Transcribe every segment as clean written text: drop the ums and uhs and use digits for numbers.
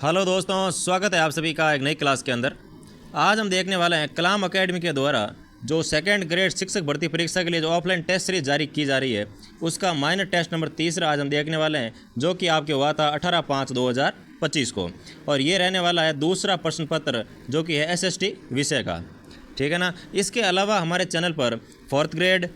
Hello दोस्तों, स्वागत है आप सभी का एक नई क्लास के अंदर। आज हम देखने वाले हैं कलाम एकेडमी के द्वारा जो सेकंड ग्रेड शिक्षक भर्ती परीक्षा के लिए जो ऑफलाइन टेस्ट सीरीज जारी की जा रही है उसका माइनर टेस्ट नंबर 3 आज हम देखने वाले हैं, जो कि आपके हुआ था 18/5/2025 को। और ये रहने वाला है दूसरा प्रश्न पत्र जो कि है SST विषय का, ठीक है ना। इसके अलावा हमारे चैनल पर 4th grade,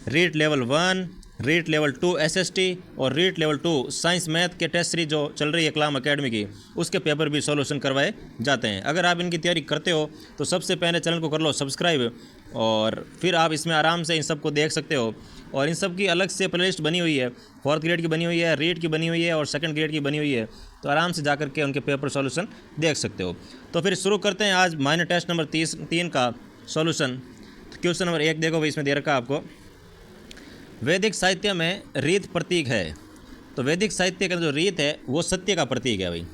REET level 1, REET level 2 SST और रीट लेवल 2 साइंस मैथ के टेस्ट सीरीज जो चल रही है कलाम एकेडमी की, उसके पेपर भी सॉल्यूशन करवाए जाते हैं। अगर आप इनकी तैयारी करते हो तो सबसे पहले चैनल को कर लो सब्सक्राइब, और फिर आप इसमें आराम से इन सब को देख सकते हो। और इन सब की अलग से प्लेलिस्ट बनी हुई है, 4th ग्रेड की बनी हुई है, रीट की बनी हुई है और 2nd ग्रेड की बनी हुई है, तो आराम से जा करके उनके पेपर सॉल्यूशन देख सकते हो। तो फिर शुरू करते हैं आज माइनर टेस्ट नंबर 3 का सॉल्यूशन। तो क्वेश्चन नंबर 1 देखो भाई, इसमें दे रखा आपको, वैदिक साहित्य में रीत प्रतीक है। तो वैदिक साहित्य का जो रीत है वो सत्य का प्रतीक है भाई।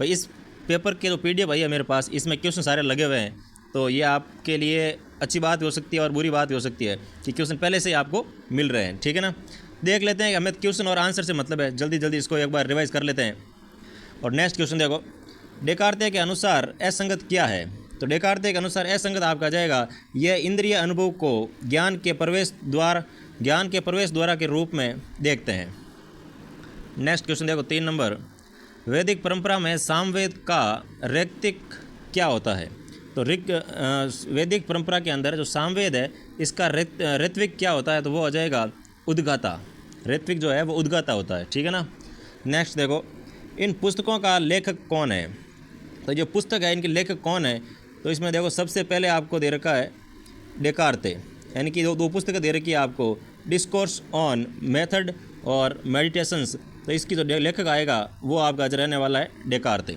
इस पेपर के जो PDF भाई है मेरे पास, इसमें क्वेश्चन सारे लगे हुए हैं। तो ये आपके लिए अच्छी बात भी हो सकती है और बुरी बात भी हो सकती है कि क्वेश्चन पहले से ही आपको मिल रहे हैं, ठीक है ना। देख लेते हैं कि हमें क्वेश्चन और आंसर से मतलब है, जल्दी जल्दी इसको एक बार रिवाइज कर लेते हैं। और नेक्स्ट क्वेश्चन देखो, डेकार्ते के अनुसार असंगत क्या है। तो डेकार्ते के अनुसार असंगत आपका जाएगा यह इंद्रिय अनुभव को ज्ञान के प्रवेश द्वारा के रूप में देखते हैं। नेक्स्ट क्वेश्चन देखो 3 नंबर, वैदिक परंपरा में सामवेद का ऋत्विक क्या होता है। तो वैदिक परंपरा के अंदर जो सामवेद है इसका ऋत्विक क्या होता है, तो वो हो जाएगा उद्गाता। ऋत्विक जो है वो उद्गाता होता है, ठीक है ना। नेक्स्ट देखो, इन पुस्तकों का लेखक कौन है। तो जो पुस्तक है इनके लेखक कौन है, तो इसमें देखो सबसे पहले आपको दे रखा है डेकार्ते, यानी कि दो पुस्तकें दे रखी है आपको, डिस्कोर्स ऑन मेथड और मेडिटेशंस। तो इसकी जो लेखक आएगा वो आपका रहने वाला है डेकार्ते।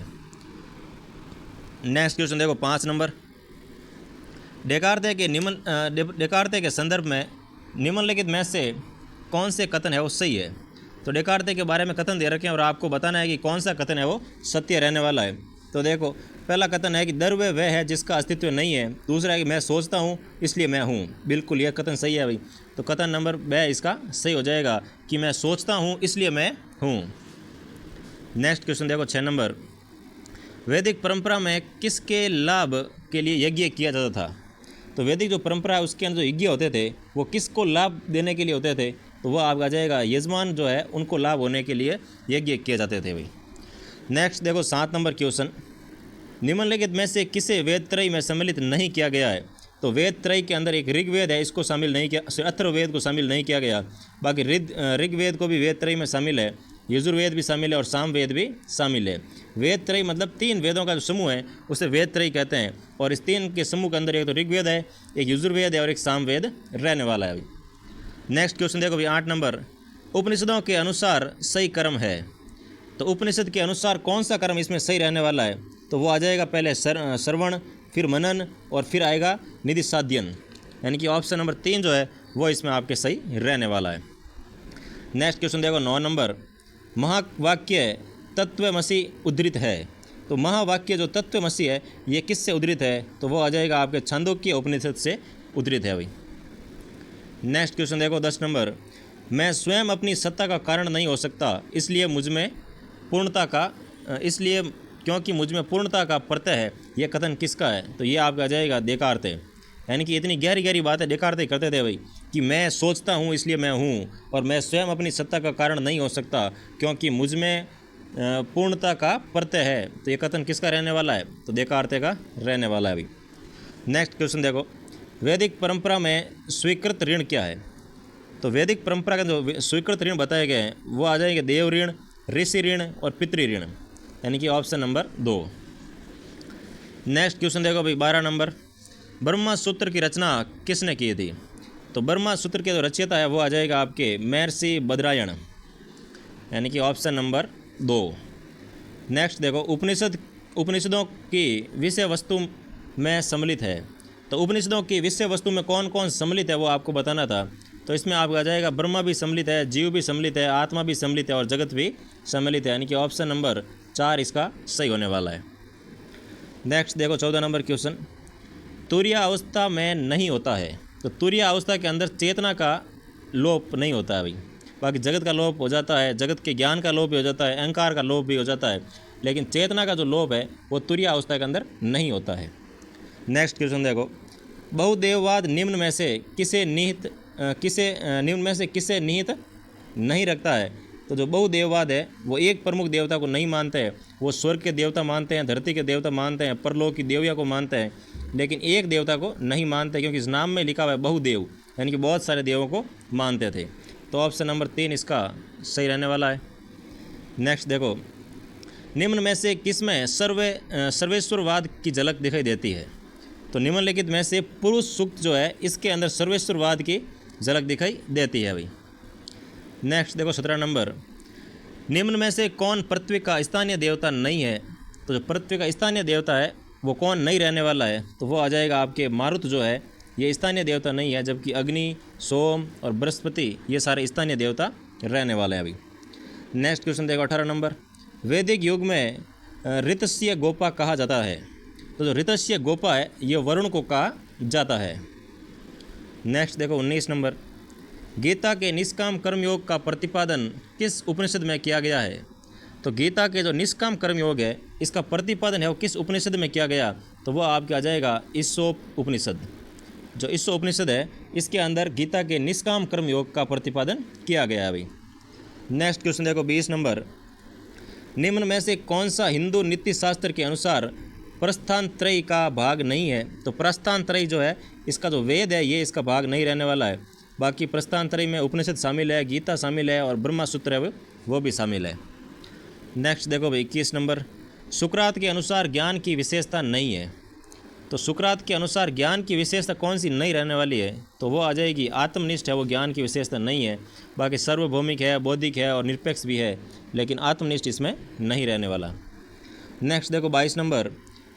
नेक्स्ट क्वेश्चन देखो 5 नंबर, डेकार्ते के संदर्भ में निम्नलिखित में से कौन से कथन है वो सही है। तो डेकार्ते के बारे में कथन दे रखे हैं और आपको बताना है कि कौन सा कथन है वो सत्य रहने वाला है। तो देखो, पहला कथन है कि द्रव्य वह है जिसका अस्तित्व नहीं है। दूसरा है कि मैं सोचता हूँ इसलिए मैं हूँ। बिल्कुल यह कथन सही है भाई। तो कथन नंबर वह इसका सही हो जाएगा कि मैं सोचता हूँ इसलिए मैं हूँ। नेक्स्ट क्वेश्चन देखो 6 नंबर, वैदिक परंपरा में किसके लाभ के लिए यज्ञ किया जाता था। तो वैदिक जो परंपरा है उसके अंदर जो यज्ञ होते थे वो किसको लाभ देने के लिए होते थे, तो वह आपका जाएगा यजमान जो है उनको लाभ होने के लिए यज्ञ किए जाते थे भाई। नेक्स्ट देखो 7 नंबर क्वेश्चन, निम्नलिखित में से किसे वेद त्रय में सम्मिलित नहीं किया गया है। तो वेद त्रय के अंदर एक ऋग्वेद है, इसको शामिल नहीं किया, अथर्ववेद को शामिल नहीं किया गया। बाकी ऋग्वेद को भी वेद त्रय में शामिल है, यजुर्वेद भी शामिल है और सामवेद भी शामिल है। वेद त्रय मतलब 3 वेदों का जो समूह है उसे वेद त्रय कहते हैं। और इस 3 के समूह के अंदर एक तो ऋग्वेद है, एक यजुर्वेद है और एक सामवेद रहने वाला है। नेक्स्ट क्वेश्चन देखो भाई 8 नंबर, उपनिषदों के अनुसार सही कर्म है। तो उपनिषद के अनुसार कौन सा कर्म इसमें सही रहने वाला है, तो वो आ जाएगा पहले श्रवण, फिर मनन और फिर आएगा निधिसाध्यन, यानी कि ऑप्शन नंबर 3 जो है वो इसमें आपके सही रहने वाला है। नेक्स्ट क्वेश्चन देखो 9 नंबर, महावाक्य तत्वमसि उद्धृत है। तो महावाक्य जो तत्वमसि है ये किससे उद्धृत है, तो वो आ जाएगा आपके छांदोग्य उपनिषद से उद्धृत है भाई। नेक्स्ट क्वेश्चन देखो 10 नंबर, मैं स्वयं अपनी सत्ता का कारण नहीं हो सकता इसलिए क्योंकि मुझ में पूर्णता का प्रत्यय है। यह कथन किसका है, तो ये आपका जाएगा डेकार्ते। यानी कि इतनी गहरी गहरी बातें डेकार्ते करते थे भाई कि मैं सोचता हूँ इसलिए मैं हूँ, और मैं स्वयं अपनी सत्ता का कारण नहीं हो सकता क्योंकि मुझ में पूर्णता का प्रत्यय है। तो ये कथन किसका रहने वाला है, तो डेकार्ते का रहने वाला है भाई। नेक्स्ट क्वेश्चन देखो, वैदिक परंपरा में स्वीकृत ऋण क्या है। तो वैदिक परंपरा के जो स्वीकृत ऋण बताए गए हैं वो आ जाएंगे देव ऋण, ऋषि ऋण और पितृ ऋण, यानी कि ऑप्शन नंबर 2। नेक्स्ट क्वेश्चन देखो भाई 12 नंबर, ब्रह्मा सूत्र की रचना किसने की थी। तो ब्रह्मा सूत्र के जो रचयिता है वो आ जाएगा आपके महर्षि बद्रायण, यानी कि ऑप्शन नंबर 2। नेक्स्ट देखो, उपनिषदों की विषय वस्तु में सम्मिलित है। तो उपनिषदों की विषय वस्तु में कौन कौन सम्मिलित है वो आपको बताना था। तो इसमें आपको आ जाएगा ब्रह्मा भी सम्मिलित है, जीव भी सम्मिलित है, आत्मा भी सम्मिलित है और जगत भी सम्मिलित है, यानी कि ऑप्शन नंबर 4 इसका सही होने वाला है। नेक्स्ट देखो 14 नंबर क्वेश्चन, तुरीय अवस्था में नहीं होता है। तो तुरीय अवस्था के अंदर चेतना का लोप नहीं होता है भाई, बाकी जगत का लोप हो जाता है, जगत के ज्ञान का लोप भी हो जाता है, अहंकार का लोप भी हो जाता है, लेकिन चेतना का जो लोप है वो तुरीय अवस्था के अंदर नहीं होता है। नेक्स्ट क्वेश्चन देखो, बहुदेववाद निम्न में से किसे निहित नहीं रखता है? तो जो बहुदेववाद है वो एक प्रमुख देवता को नहीं मानते हैं, वो स्वर्ग के देवता मानते हैं, धरती के देवता मानते हैं, परलोक की देविया को मानते हैं, लेकिन एक देवता को नहीं मानते, क्योंकि इस नाम में लिखा हुआ है बहुदेव, यानी कि बहुत सारे देवों को मानते थे। तो ऑप्शन नंबर 3 इसका सही रहने वाला है। नेक्स्ट देखो, निम्न में से किसमें सर्वेश्वरवाद की झलक दिखाई देती है? तो निम्नलिखित में से पुरुष सूक्त जो है इसके अंदर सर्वेश्वरवाद की झलक दिखाई देती है भाई। नेक्स्ट देखो 17 नंबर, निम्न में से कौन पृथ्वी का स्थानीय देवता नहीं है? तो जो पृथ्वी का स्थानीय देवता है वो कौन नहीं रहने वाला है? तो वो आ जाएगा आपके मारुत जो है, ये स्थानीय देवता नहीं है, जबकि अग्नि, सोम और बृहस्पति ये सारे स्थानीय देवता रहने वाले हैं अभी। नेक्स्ट क्वेश्चन देखो 18 नंबर, वैदिक युग में ऋतस्य गोपा कहा जाता है। तो जो ऋतस्य गोपा है ये वरुण को कहा जाता है। नेक्स्ट देखो 19 नंबर, गीता के निष्काम कर्मयोग का प्रतिपादन किस उपनिषद में किया गया है? तो गीता के जो निष्काम कर्मयोग है इसका प्रतिपादन है वो किस उपनिषद में किया गया? तो वो आपके आ जाएगा ईसोप उपनिषद। जो ईसोप उपनिषद है इसके अंदर गीता के निष्काम कर्मयोग का प्रतिपादन किया गया है अभी। नेक्स्ट क्वेश्चन देखो 20 नंबर, निम्न में से कौन सा हिंदू नीति शास्त्र के अनुसार प्रस्थान त्रयी का भाग नहीं है? तो प्रस्थान त्रयी जो है इसका जो वेद है ये इसका भाग नहीं रहने वाला है। बाकी प्रस्थान त्रयी में उपनिषद शामिल है, गीता शामिल है और ब्रह्मा सूत्र है वो भी शामिल है। नेक्स्ट देखो भाई 21 नंबर, सुकरात के अनुसार ज्ञान की विशेषता नहीं है। तो सुकरात के अनुसार ज्ञान की विशेषता कौन सी नहीं रहने वाली है? तो वो आ जाएगी आत्मनिष्ठ है, वो ज्ञान की विशेषता नहीं है। बाकी सार्वभौमिक है, बौद्धिक है और निरपेक्ष भी है, लेकिन आत्मनिष्ठ इसमें नहीं रहने वाला। नेक्स्ट देखो 22 नंबर,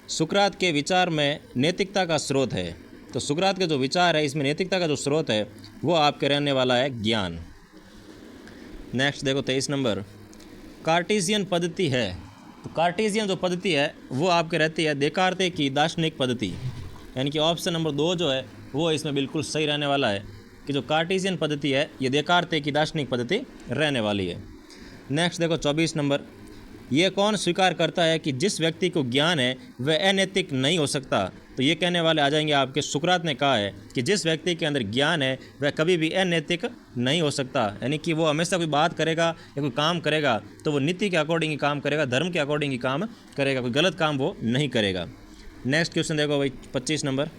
सुकरात के विचार में नैतिकता का स्रोत है। तो सुकरात के जो विचार है इसमें नैतिकता का जो स्रोत है वो आपके रहने वाला है ज्ञान। नेक्स्ट देखो 23 नंबर, कार्टेशियन पद्धति है। तो कार्टेशियन जो पद्धति है वो आपके रहती है देकार्ते की दार्शनिक पद्धति, यानी कि ऑप्शन नंबर 2 जो है वो इसमें बिल्कुल सही रहने वाला है कि जो कार्टेशियन पद्धति है ये देकार्ते की दार्शनिक पद्धति रहने वाली है। नेक्स्ट देखो 24 नंबर, ये कौन स्वीकार करता है कि जिस व्यक्ति को ज्ञान है वह अनैतिक नहीं हो सकता? तो ये कहने वाले आ जाएंगे आपके सुकरात ने कहा है कि जिस व्यक्ति के अंदर ज्ञान है वह कभी भी अनैतिक नहीं हो सकता, यानी कि वो हमेशा कोई बात करेगा या कोई काम करेगा तो वो नीति के अकॉर्डिंग ही काम करेगा, धर्म के अकॉर्डिंग ही काम करेगा, कोई गलत काम वो नहीं करेगा। नेक्स्ट क्वेश्चन देखो भाई 25 नंबर,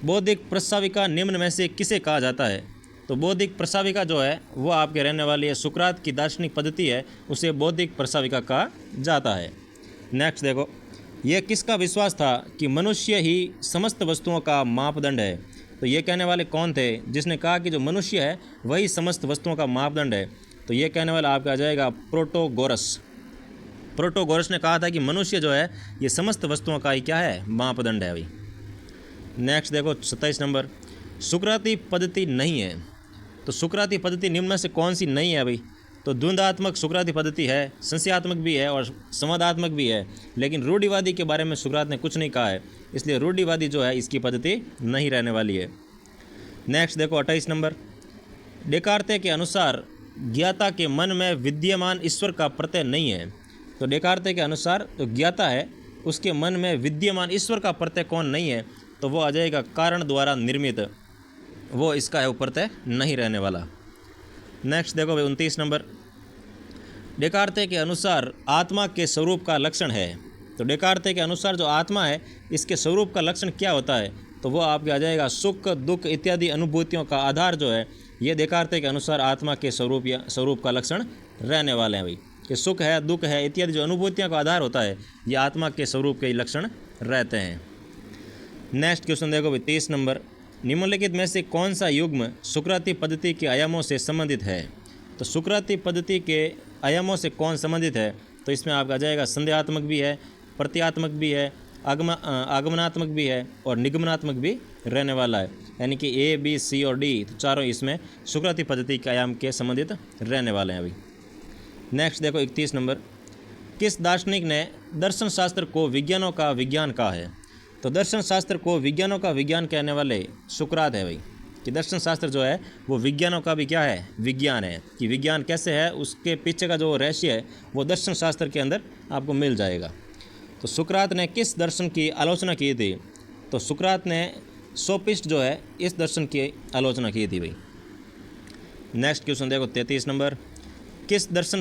बौद्धिक प्रस्ताविका निम्न में से किसे कहा जाता है? तो बौद्धिक प्रस्ताविका जो है वो आपके रहने वाली है सुकरात की दार्शनिक पद्धति है, उसे बौद्धिक प्रस्ताविका कहा जाता है। नेक्स्ट देखो, यह किसका विश्वास था कि मनुष्य ही समस्त वस्तुओं का मापदंड है? तो ये कहने वाले कौन थे जिसने कहा कि जो मनुष्य है वही समस्त वस्तुओं का मापदंड है? तो ये कहने वाला आपका आ जाएगा प्रोटोगोरस। प्रोटोगोरस ने कहा था कि मनुष्य जो है ये समस्त वस्तुओं का ही क्या है, मापदंड है भाई। नेक्स्ट देखो 27 नंबर, सुकराती पद्धति नहीं है। तो सुकराती पद्धति निम्न में से कौन सी नहीं है भाई? तो द्वंद्वात्मक सुकराती पद्धति है, संशयात्मक भी है और संवादात्मक भी है, लेकिन रूढ़िवादी के बारे में सुकरात ने कुछ नहीं कहा है, इसलिए रूढ़िवादी जो है इसकी पद्धति नहीं रहने वाली है। नेक्स्ट देखो 28 नंबर, डेकार्ते के अनुसार ज्ञाता के मन में विद्यमान ईश्वर का प्रत्यय नहीं है। तो डेकार्ते के अनुसार जो ज्ञाता है उसके मन में विद्यमान ईश्वर का प्रत्यय कौन नहीं है? तो वो आ जाएगा कारण द्वारा निर्मित, वो इसका है प्रत्यय नहीं रहने वाला। नेक्स्ट देखो भाई 29 नंबर, डेकार्ते के अनुसार आत्मा के स्वरूप का लक्षण है। तो डेकार्ते के अनुसार जो आत्मा है इसके स्वरूप का लक्षण क्या होता है? तो वो आपके आ जाएगा सुख, दुख इत्यादि अनुभूतियों का आधार जो है ये डेकार्ते के अनुसार आत्मा के स्वरूप या स्वरूप का लक्षण रहने वाले हैं भाई, कि सुख है, दुख है इत्यादि जो अनुभूतियों का आधार होता है ये आत्मा के स्वरूप के लक्षण रहते हैं। नेक्स्ट क्वेश्चन देखो भाई 30 नंबर, निम्नलिखित में से कौन सा युग्म सुकराती पद्धति के आयामों से संबंधित है? तो सुकराती पद्धति के आयामों से कौन संबंधित है? तो इसमें आपका आ जाएगा संदेहात्मक भी है, प्रत्यात्मक भी है, आगमनात्मक भी है और निगमनात्मक भी रहने वाला है, यानी कि ए, बी, सी और डी तो चारों इसमें सुकराती पद्धति के आयाम के संबंधित रहने वाले हैं अभी। नेक्स्ट देखो 31 नंबर, किस दार्शनिक ने दर्शन शास्त्र को विज्ञानों का विज्ञान कहा है? तो दर्शन शास्त्र को विज्ञानों का विज्ञान कहने वाले सुकरात है भाई। कि दर्शन शास्त्र जो है वो विज्ञानों का भी क्या है, विज्ञान है। कि विज्ञान कैसे है उसके पीछे का जो रहस्य है वो दर्शन शास्त्र के अंदर आपको मिल जाएगा। तो सुकरात ने किस दर्शन की आलोचना की थी? तो सुकरात ने सोफिस्ट जो है इस दर्शन की आलोचना की थी भाई। नेक्स्ट क्वेश्चन देखो 33 नंबर। किस दर्शन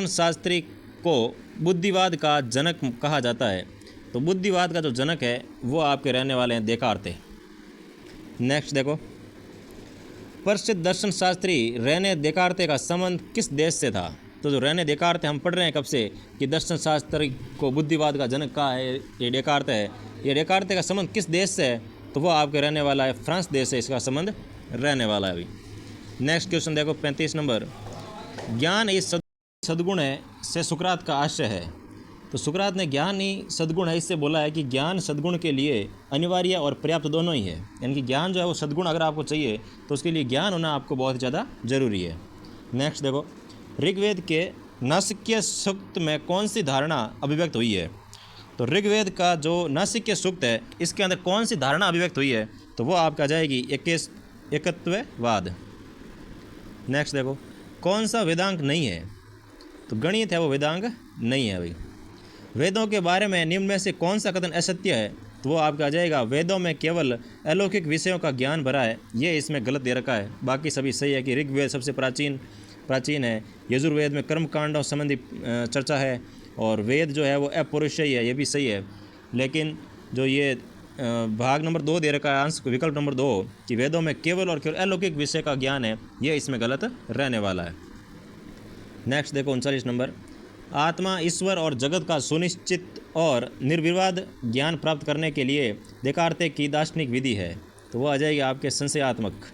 शास्त्री को बुद्धिवाद का जनक कहा जाता है? तो बुद्धिवाद का जो जनक है वो आपके रहने वाले हैं देकार्ते। नेक्स्ट देखो, प्रसिद्ध दर्शन शास्त्री रेने देकार्ते का संबंध किस देश से था? तो जो रेने देकार्ते हम पढ़ रहे हैं कब से कि दर्शन शास्त्री को बुद्धिवाद का जनक कहा है, ये देकार्ते है। ये देकार्ते का संबंध किस देश से है? तो वो आपके रहने वाला है फ्रांस देश से इसका संबंध रहने वाला है अभी। नेक्स्ट क्वेश्चन देखो 35 नंबर। ज्ञान ही सद्गुण है से सुकरात का आशय है। तो सुकरात ने ज्ञान ही सद्गुण है इससे बोला है कि ज्ञान सद्गुण के लिए अनिवार्य और पर्याप्त दोनों ही है। यानी कि ज्ञान जो है वो सद्गुण अगर आपको चाहिए तो उसके लिए ज्ञान होना आपको बहुत ज़्यादा जरूरी है। नेक्स्ट देखो, ऋग्वेद के नासिक्य सूक्त में कौन सी धारणा अभिव्यक्त हुई है? तो ऋग्वेद का जो नासिक्य सूक्त है इसके अंदर कौन सी धारणा अभिव्यक्त हुई है? तो वो आपका आ जाएगी एकत्ववाद। नेक्स्ट देखो, कौन सा वेदांग नहीं है? तो गणित है वो वेदांग नहीं है भाई। वेदों के बारे में निम्न में से कौन सा कथन असत्य है? तो वो आपका आ जाएगा वेदों में केवल अलौकिक विषयों का ज्ञान भरा है, ये इसमें गलत दे रखा है। बाकी सभी सही है कि ऋग्वेद सबसे प्राचीन है। यजुर्वेद में कर्म कांडों संबंधी चर्चा है और वेद जो है वो अपौरुषेय है, ये भी सही है। लेकिन जो ये भाग नंबर 2 दे रखा है, आंसर विकल्प नंबर 2 कि वेदों में केवल और केवल अलौकिक विषय का ज्ञान है, ये इसमें गलत रहने वाला है। नेक्स्ट देखो 39 नंबर। आत्मा, ईश्वर और जगत का सुनिश्चित और निर्विवाद ज्ञान प्राप्त करने के लिए देकार्ते की दार्शनिक विधि है। तो वो आ जाएगी आपके संशयात्मक।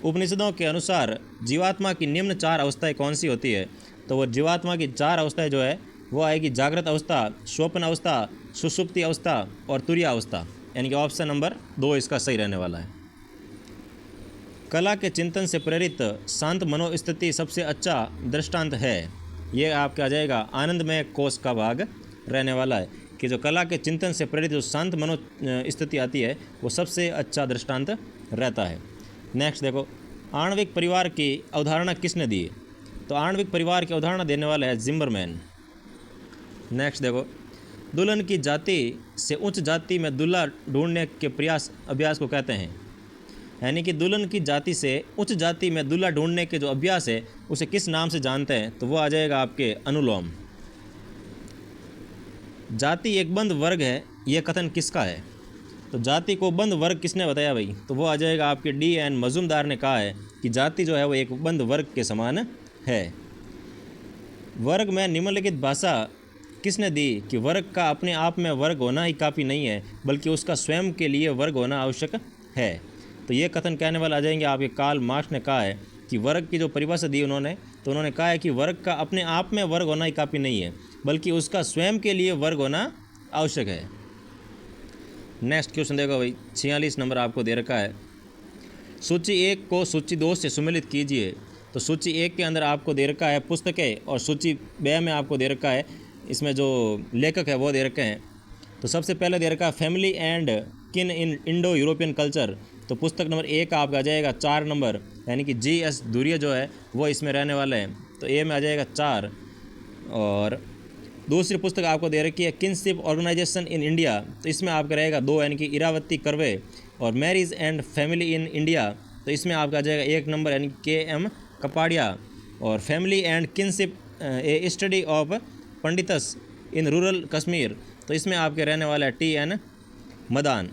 उपनिषदों के अनुसार जीवात्मा की निम्न 4 अवस्थाएं कौन सी होती है? तो वो जीवात्मा की 4 अवस्थाएं जो है वो आएगी जागृत अवस्था, स्वप्न अवस्था, सुषुप्ति अवस्था और तुरीय अवस्था। यानी कि ऑप्शन नंबर 2 इसका सही रहने वाला है। कला के चिंतन से प्रेरित शांत मनोस्थिति सबसे अच्छा दृष्टांत है। ये आपका आ जाएगा आनंदमय कोश का भाग रहने वाला है कि जो कला के चिंतन से प्रेरित जो शांत मनोस्थिति आती है वो सबसे अच्छा दृष्टांत रहता है। नेक्स्ट देखो, आणविक परिवार की अवधारणा किसने दी? तो आणविक परिवार की अवधारणा देने वाला है जिम्बरमैन। नेक्स्ट देखो, दुल्हन की जाति से उच्च जाति में दूल्हा ढूंढने के अभ्यास को कहते हैं। यानी कि दुल्हन की जाति से उच्च जाति में दूल्हा ढूंढने के जो अभ्यास है उसे किस नाम से जानते हैं? तो वो आ जाएगा आपके अनुलोम। जाति एक बंद वर्ग है, यह कथन किसका है? तो जाति को बंद वर्ग किसने बताया भाई? तो वो आ जाएगा आपके D.N. मजूमदार ने कहा है कि जाति जो है वो एक बंद वर्ग के समान है। वर्ग में निम्नलिखित भाषा किसने दी कि वर्ग का अपने आप में वर्ग होना ही काफ़ी नहीं है बल्कि उसका स्वयं के लिए वर्ग होना आवश्यक है। तो ये कथन कहने वाला आ जाएंगे आपके कार्ल मार्क्स ने कहा है कि वर्ग की जो परिभाषा दी उन्होंने कहा है कि वर्ग का अपने आप में वर्ग होना ही काफ़ी नहीं है बल्कि उसका स्वयं के लिए वर्ग होना आवश्यक है। नेक्स्ट क्वेश्चन देखो भाई 46 नंबर आपको दे रखा है। सूची 1 को सूची 2 से सुमेलित कीजिए। तो सूची 1 के अंदर आपको दे रखा है पुस्तकें और सूची 2 में आपको दे रखा है इसमें जो लेखक है वो दे रखे हैं। तो सबसे पहले दे रखा है फैमिली एंड किन इन इंडो यूरोपियन कल्चर। तो पुस्तक नंबर 1 आपका आ जाएगा 4 नंबर, यानी कि G.S. धुरिया जो है वो इसमें रहने वाले हैं। तो ए में आ जाएगा 4। और दूसरी पुस्तक आपको दे रखी है किनशिप ऑर्गेनाइजेशन इन इंडिया। तो इसमें आपका रहेगा 2, यानी कि इरावती कर्वे। और marriage and family in India, तो इसमें आपका आ जाएगा 1 नंबर, यानी K.M. कपाड़िया। और family and kinship a study of Pandits in rural Kashmir, तो इसमें आपके रहने वाला है T.N. मदान।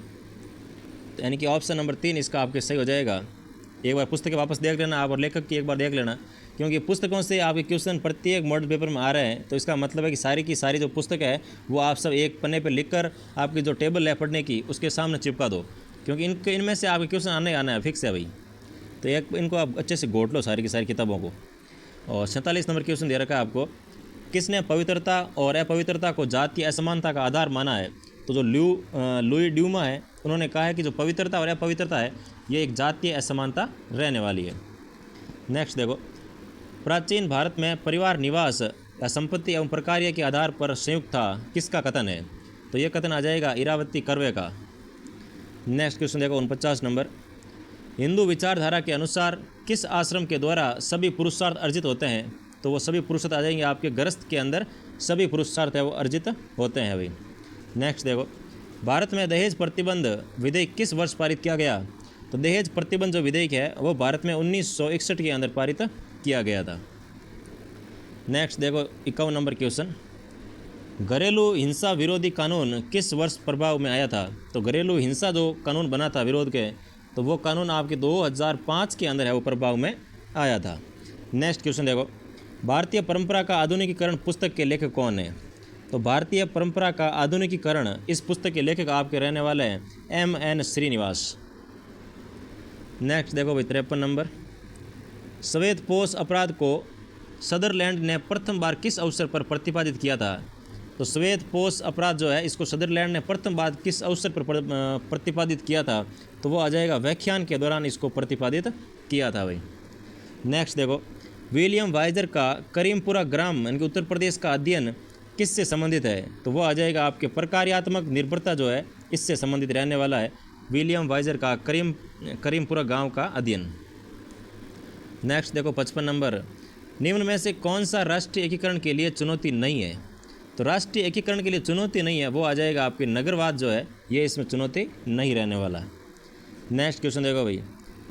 तो यानी कि ऑप्शन नंबर 3 इसका आपके सही हो जाएगा। एक बार पुस्तकें वापस देख लेना आप और लेखक की एक बार देख लेना, क्योंकि पुस्तकों से आपके क्वेश्चन प्रत्येक मॉडल पेपर में आ रहे हैं। तो इसका मतलब है कि सारी की सारी जो पुस्तक है वो आप सब एक पन्ने पर लिखकर आपकी जो टेबल है पढ़ने की उसके सामने चिपका दो, क्योंकि इनमें से आपके क्वेश्चन आना है, फिक्स है भाई। तो एक इनको आप अच्छे से घोट लो सारी की सारी किताबों को। और 47 नंबर क्वेश्चन दे रखा है आपको, किसने पवित्रता और अपवित्रता को जातीय असमानता का आधार माना है? तो जो लुई ड्यूमा है उन्होंने कहा है कि जो पवित्रता और अपवित्रता है ये एक जातीय असमानता रहने वाली है। नेक्स्ट देखो, प्राचीन भारत में परिवार निवास या संपत्ति एवं प्रकार्य के आधार पर संयुक्त था, किसका कथन है? तो ये कथन आ जाएगा इरावती कर्वे का। नेक्स्ट क्वेश्चन देखो 49 नंबर। हिंदू विचारधारा के अनुसार किस आश्रम के द्वारा सभी पुरुषार्थ अर्जित होते हैं? तो वो सभी पुरुषार्थ आ जाएंगे आपके गृहस्थ के अंदर सभी पुरुषार्थ है वो अर्जित होते हैं भाई। नेक्स्ट देखो, भारत में दहेज प्रतिबंध विधेयक किस वर्ष पारित किया गया? तो दहेज प्रतिबंध जो विधेयक है वो भारत में 1961 के अंदर पारित किया गया था। नेक्स्ट देखो 51 नंबर क्वेश्चन। घरेलू हिंसा विरोधी कानून किस वर्ष प्रभाव में आया था? तो घरेलू हिंसा जो कानून बना था विरोध के, तो वो कानून आपके 2005 के अंदर है वो प्रभाव में आया था। नेक्स्ट क्वेश्चन देखो, भारतीय परंपरा का आधुनिकीकरण पुस्तक के लेखक कौन है? तो भारतीय परंपरा का आधुनिकीकरण इस पुस्तक के लेखक आपके रहने वाले हैं M.N. श्रीनिवास। नेक्स्ट देखो भाई 53 नंबर। श्वेतपोश अपराध को सदरलैंड ने प्रथम बार किस अवसर पर प्रतिपादित किया था? तो श्वेतपोश अपराध जो है इसको सदरलैंड ने प्रथम बार किस अवसर पर प्रतिपादित किया था? तो वो आ जाएगा व्याख्यान के दौरान इसको प्रतिपादित किया था भाई। नेक्स्ट देखो, विलियम वाइजर का करीमपुरा ग्राम यानी कि उत्तर प्रदेश का अध्ययन किससे संबंधित है? तो वो आ जाएगा आपके प्रकार्यात्मक निर्भरता जो है इससे संबंधित रहने वाला है विलियम वाइजर का करीमपुरा गांव का अध्ययन। नेक्स्ट देखो 55 नंबर। निम्न में से कौन सा राष्ट्रीय एकीकरण के लिए चुनौती नहीं है? तो राष्ट्रीय एकीकरण के लिए चुनौती नहीं है वो आ जाएगा आपके नगरवाद जो है ये इसमें चुनौती नहीं रहने वाला है। नेक्स्ट क्वेश्चन देखो भाई,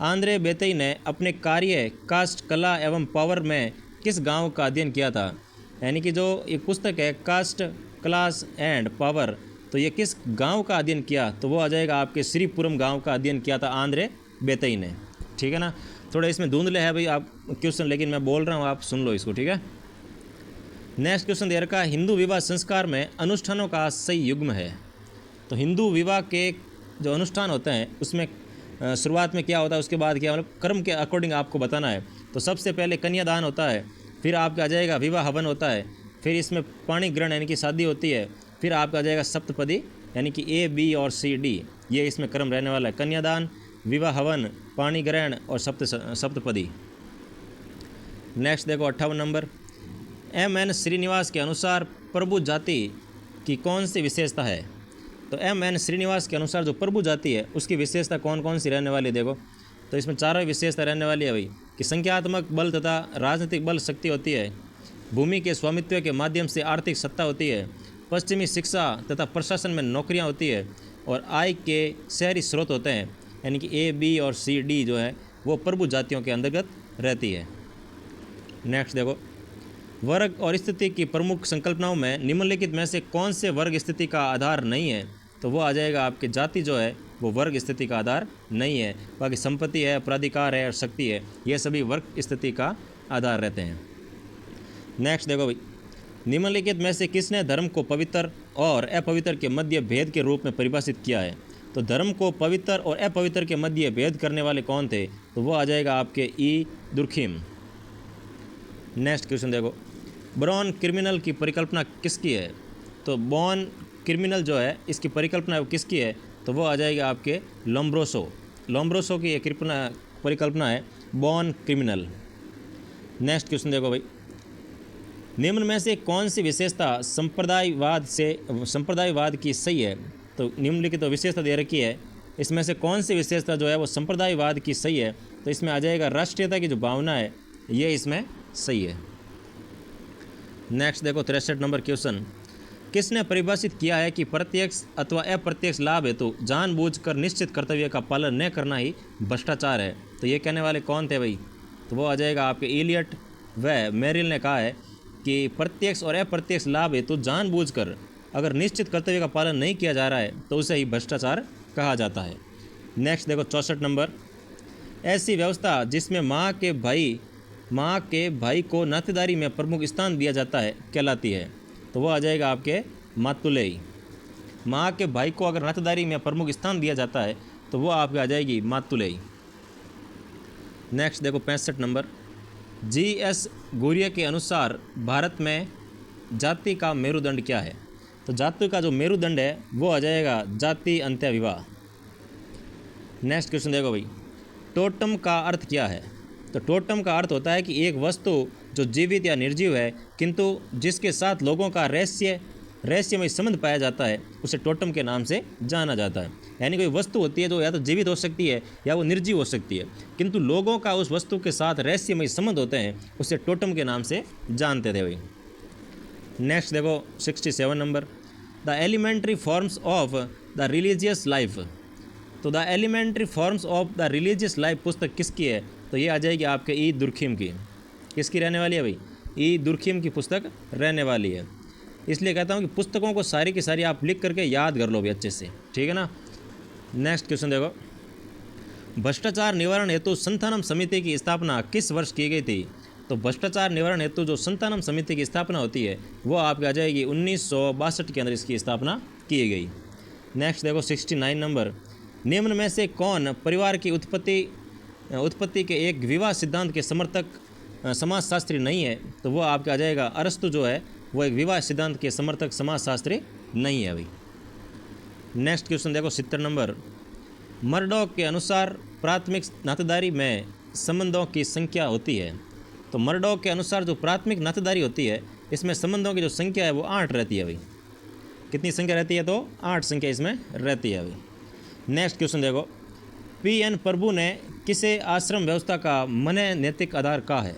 आंद्रे बेतई ने अपने कार्य कास्ट कला एवं पावर में किस गांव का अध्ययन किया था? यानी कि जो एक पुस्तक है कास्ट क्लास एंड पावर, तो ये किस गांव का अध्ययन किया? तो वो आ जाएगा आपके श्रीपुरम गांव का अध्ययन किया था आंद्रे बेतई ने। ठीक है ना, थोड़ा इसमें धुंधले है भाई आप क्वेश्चन, लेकिन मैं बोल रहा हूँ आप सुन लो इसको। ठीक है, नेक्स्ट क्वेश्चन दे रखा है, हिंदू विवाह संस्कार में अनुष्ठानों का सही युग्म है? तो हिंदू विवाह के जो अनुष्ठान होते हैं उसमें शुरुआत में क्या होता है, उसके बाद क्या, मतलब कर्म के अकॉर्डिंग आपको बताना है। तो सबसे पहले कन्यादान होता है, फिर आपका आ जाएगा विवाह हवन होता है, फिर इसमें पाणी ग्रहण यानी कि शादी होती है, फिर आपका आ जाएगा सप्तपदी यानी कि A, B और C, D ये इसमें क्रम रहने वाला है। कन्यादान, विवाह हवन, पाणी ग्रहण और सप्तपदी। नेक्स्ट देखो 58 नंबर। M.N. श्रीनिवास के अनुसार प्रभु जाति की कौन सी विशेषता है? तो M.N. श्रीनिवास के अनुसार जो प्रभु जाति है उसकी विशेषता कौन कौन सी रहने वाली है? देखो तो इसमें चारों विशेषता रहने वाली है भाई कि संख्यात्मक बल तथा राजनीतिक बल शक्ति होती है, भूमि के स्वामित्व के माध्यम से आर्थिक सत्ता होती है, पश्चिमी शिक्षा तथा प्रशासन में नौकरियां होती है और आय के शहरी स्रोत होते हैं। यानी कि A, B और C, D जो है वो प्रभु जातियों के अंतर्गत रहती है। नेक्स्ट देखो, वर्ग और स्थिति की प्रमुख संकल्पनाओं में निम्नलिखित में से कौन से वर्ग स्थिति का आधार नहीं है? तो वो आ जाएगा आपके जाति जो है वो वर्ग स्थिति का आधार नहीं है। बाकी संपत्ति है, प्राधिकार है और शक्ति है, ये सभी वर्ग स्थिति का आधार रहते हैं। नेक्स्ट देखो भाई, निम्नलिखित में से किसने धर्म को पवित्र और अपवित्र के मध्य भेद के रूप में परिभाषित किया है? तो धर्म को पवित्र और अपवित्र के मध्य भेद करने वाले कौन थे? तो वो आ जाएगा आपके E. दुर्खिम। नेक्स्ट क्वेश्चन देखो, बॉर्न क्रिमिनल की परिकल्पना किसकी है? तो बॉर्न क्रिमिनल जो है इसकी परिकल्पना वो किसकी है? तो वो आ जाएगा आपके लोम्ब्रोसो की एक परिकल्पना है बॉर्न क्रिमिनल। नेक्स्ट क्वेश्चन देखो भाई, निम्न में से कौन सी विशेषता संप्रदायवाद की सही है? तो निम्नलिखित तो विशेषता दे रखी है, इसमें से कौन सी विशेषता जो है वो संप्रदायवाद की सही है? तो इसमें आ जाएगा राष्ट्रीयता की जो भावना है ये इसमें सही है। नेक्स्ट देखो 63 नंबर क्वेश्चन, किसने परिभाषित किया है कि प्रत्यक्ष अथवा अप्रत्यक्ष लाभ हेतु जानबूझकर निश्चित कर्तव्य का पालन न करना ही भ्रष्टाचार है? तो ये कहने वाले कौन थे भाई? तो वो आ जाएगा आपके इलियट व मेरिल ने कहा है कि प्रत्यक्ष और अप्रत्यक्ष लाभ हेतु जानबूझकर अगर निश्चित कर्तव्य का पालन नहीं किया जा रहा है तो उसे ही भ्रष्टाचार कहा जाता है। नेक्स्ट देखो 64 नंबर, ऐसी व्यवस्था जिसमें माँ के भाई को नातेदारी में प्रमुख स्थान दिया जाता है कहलाती है? तो वो आ जाएगा आपके मातुलेई। माँ के भाई को अगर नातेदारी में प्रमुख स्थान दिया जाता है तो वो आपके आ जाएगी मातुलेई। नेक्स्ट देखो 65 नंबर, G.S. गुरिया के अनुसार भारत में जाति का मेरुदंड क्या है? तो जाति का जो मेरुदंड है वो आ जाएगा जाति अंत्य विवाह। नेक्स्ट क्वेश्चन देखो भाई, टोटम का अर्थ क्या है? तो टोटम का अर्थ होता है कि एक वस्तु जो जीवित या निर्जीव है किंतु जिसके साथ लोगों का रहस्य रहस्यमय संबंध पाया जाता है उसे टोटम के नाम से जाना जाता है। यानी कोई वस्तु होती है जो या तो जीवित हो सकती है या वो निर्जीव हो सकती है, किंतु लोगों का उस वस्तु के साथ रहस्यमय संबंध होते हैं, उसे टोटम के नाम से जानते थे भाई। नेक्स्ट देखो 67 नंबर, the elementary forms of the religious life. तो the elementary forms of the religious life पुस्तक किसकी है? तो ये आ जाएगी आपके ई दुर्खिम की। किसकी रहने वाली है भाई? ई दुर्खिम की पुस्तक रहने वाली है। इसलिए कहता हूँ कि पुस्तकों को सारी की सारी आप लिख करके याद कर लो भी अच्छे से, ठीक है ना। नेक्स्ट क्वेश्चन देखो, भ्रष्टाचार निवारण हेतु संथानम समिति की स्थापना किस वर्ष की गई थी? तो भ्रष्टाचार निवारण हेतु जो संथानम समिति की स्थापना होती है वो आपके आ जाएगी 1962 के अंदर इसकी स्थापना की गई। नेक्स्ट देखो 69 नंबर, निम्न में से कौन परिवार की उत्पत्ति के एक विवाह सिद्धांत के समर्थक समाजशास्त्री नहीं है? तो वो आपका आ जाएगा अरस्तु जो है वो एक विवाह सिद्धांत के समर्थक समाजशास्त्री नहीं है अभी। नेक्स्ट क्वेश्चन देखो 70 नंबर, मर्डॉक के अनुसार प्राथमिक नातेदारी में संबंधों की संख्या होती है। तो मर्डॉक के अनुसार जो प्राथमिक नातेदारी होती है इसमें संबंधों की जो संख्या है वो 8 रहती है अभी। कितनी संख्या रहती है? तो 8 संख्या इसमें रहती है अभी। नेक्स्ट क्वेश्चन देखो, पी.एन. प्रभु ने किसे आश्रम व्यवस्था का मने नैतिक आधार कहा है?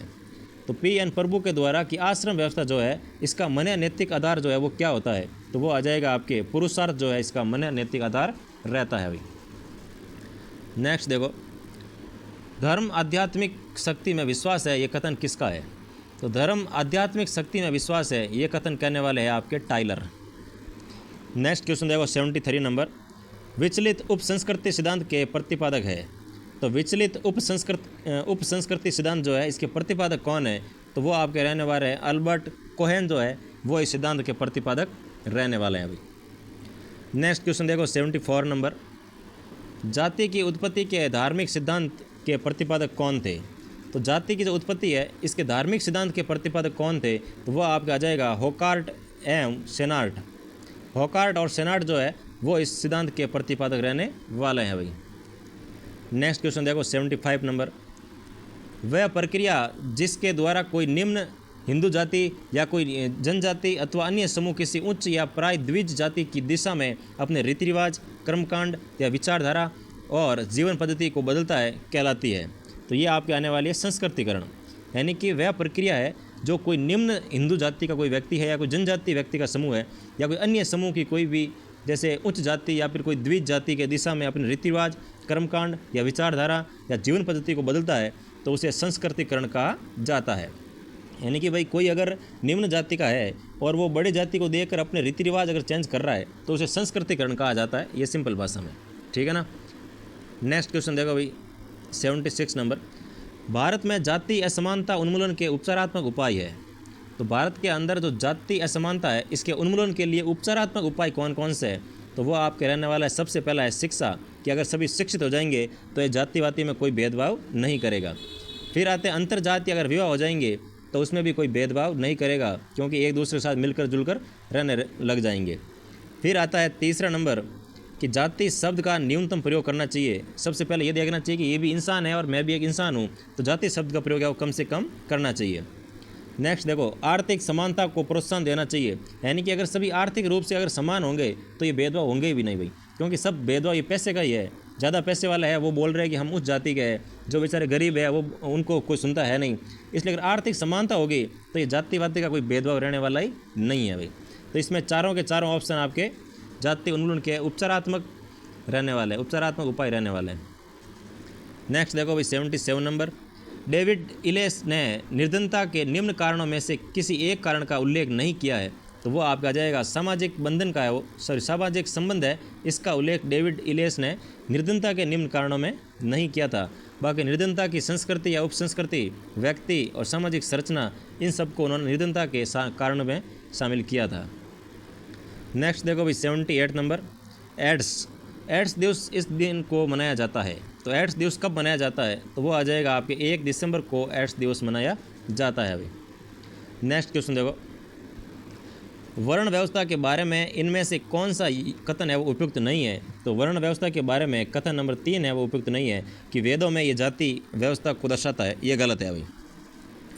तो पी.एन. प्रभु के द्वारा कि आश्रम व्यवस्था जो है इसका मने नैतिक आधार जो है वो क्या होता है? तो वो आ जाएगा आपके पुरुषार्थ जो है इसका मने नैतिक आधार रहता है अभी। नेक्स्ट देखो, धर्म आध्यात्मिक शक्ति में विश्वास है, ये कथन किसका है? तो धर्म आध्यात्मिक शक्ति में विश्वास है, ये कथन कहने वाले हैं आपके टाइलर। नेक्स्ट क्वेश्चन देखो 73 नंबर, विचलित उपसंस्कृति सिद्धांत के प्रतिपादक है। तो विचलित उपसंस्कृति सिद्धांत जो है इसके प्रतिपादक कौन है? तो वो आपके रहने वाले हैं अल्बर्ट कोहेन जो है वो इस सिद्धांत के प्रतिपादक रहने वाले हैं अभी। नेक्स्ट क्वेश्चन देखो 74 नंबर, जाति की उत्पत्ति के धार्मिक सिद्धांत के प्रतिपादक कौन थे? तो जाति की जो उत्पत्ति है इसके धार्मिक सिद्धांत के प्रतिपादक कौन थे? तो वह आपका आ जाएगा होकार्ट एवं सेनार्ट। होकार्ट और सेनार्ट जो है वो इस सिद्धांत के प्रतिपादक रहने वाले हैं भाई। नेक्स्ट क्वेश्चन देखो 75 नंबर, वह प्रक्रिया जिसके द्वारा कोई निम्न हिंदू जाति या कोई जनजाति अथवा अन्य समूह किसी उच्च या प्राय द्विज जाति की दिशा में अपने रीति रिवाज, कर्मकांड या विचारधारा और जीवन पद्धति को बदलता है कहलाती है। तो ये आपके आने वाली है संस्कृतिकरण। यानी कि वह प्रक्रिया है जो कोई निम्न हिंदू जाति का कोई व्यक्ति है या कोई जनजाति व्यक्ति का समूह है या कोई अन्य समूह की कोई भी जैसे उच्च जाति या फिर कोई द्विज जाति के दिशा में अपने रीति रिवाज, कर्मकांड या विचारधारा या जीवन पद्धति को बदलता है तो उसे संस्कृतिकरण कहा जाता है। यानी कि भाई कोई अगर निम्न जाति का है और वो बड़े जाति को देखकर अपने रीति रिवाज अगर चेंज कर रहा है तो उसे संस्कृतिकरण कहा जाता है, ये सिंपल भाषा में, ठीक है ना। नेक्स्ट क्वेश्चन देखो भाई 76 नंबर, भारत में जाति असमानता उन्मूलन के उपचारात्मक उपाय है। तो भारत के अंदर जो जाति असमानता है इसके उन्मूलन के लिए उपचारात्मक उपाय कौन कौन से हैं? तो वो आपके रहने वाला है सबसे पहला है शिक्षा, कि अगर सभी शिक्षित हो जाएंगे तो ये जातिवादी में कोई भेदभाव नहीं करेगा। फिर आते हैं अंतर जाति अगर विवाह हो जाएंगे तो उसमें भी कोई भेदभाव नहीं करेगा क्योंकि एक दूसरे के साथ मिलकर जुलकर रहने लग जाएंगे। फिर आता है तीसरा नंबर कि जाति शब्द का न्यूनतम प्रयोग करना चाहिए। सबसे पहले ये देखना चाहिए कि ये भी इंसान है और मैं भी एक इंसान हूँ, तो जाति शब्द का प्रयोग है वो कम से कम करना चाहिए। नेक्स्ट देखो, आर्थिक समानता को प्रोत्साहन देना चाहिए। यानी कि अगर सभी आर्थिक रूप से अगर समान होंगे तो ये भेदभाव होंगे भी नहीं भाई, क्योंकि सब भेदभाव ये पैसे का ही है। ज़्यादा पैसे वाला है वो बोल रहे हैं कि हम उस जाति के हैं, जो बेचारे गरीब है वो उनको कोई सुनता है नहीं। इसलिए अगर आर्थिक समानता होगी तो ये जातिवादी का कोई भेदभाव रहने वाला ही नहीं है भाई। तो इसमें चारों के चारों ऑप्शन आपके जाति उन्मूलन के उपचारात्मक रहने वाले, उपचारात्मक उपाय रहने वाले हैं। नेक्स्ट देखो भाई 77 नंबर, डेविड इलेस ने निर्धनता के निम्न कारणों में से किसी एक कारण का उल्लेख नहीं किया है। तो वो आपका जाएगा सामाजिक बंधन का है, वो सामाजिक संबंध है, इसका उल्लेख डेविड इलेस ने निर्धनता के निम्न कारणों में नहीं किया था। बाकी निर्धनता की संस्कृति या उपसंस्कृति, व्यक्ति और सामाजिक संरचना, इन सबको उन्होंने निर्धनता के कारण में शामिल किया था। नेक्स्ट देखो भाई 78 नंबर, एड्स दिवस इस दिन को मनाया जाता है। तो एड्स दिवस कब मनाया जाता है? तो वो आ जाएगा आपके 1 दिसंबर को एड्स दिवस मनाया जाता है अभी। नेक्स्ट क्वेश्चन देखो, वर्ण व्यवस्था के बारे में इनमें से कौन सा कथन है वो उपयुक्त नहीं है? तो वर्ण व्यवस्था के बारे में कथन नंबर 3 है वो उपयुक्त नहीं है कि वेदों में ये जाति व्यवस्था को दर्शाता है, ये गलत है अभी।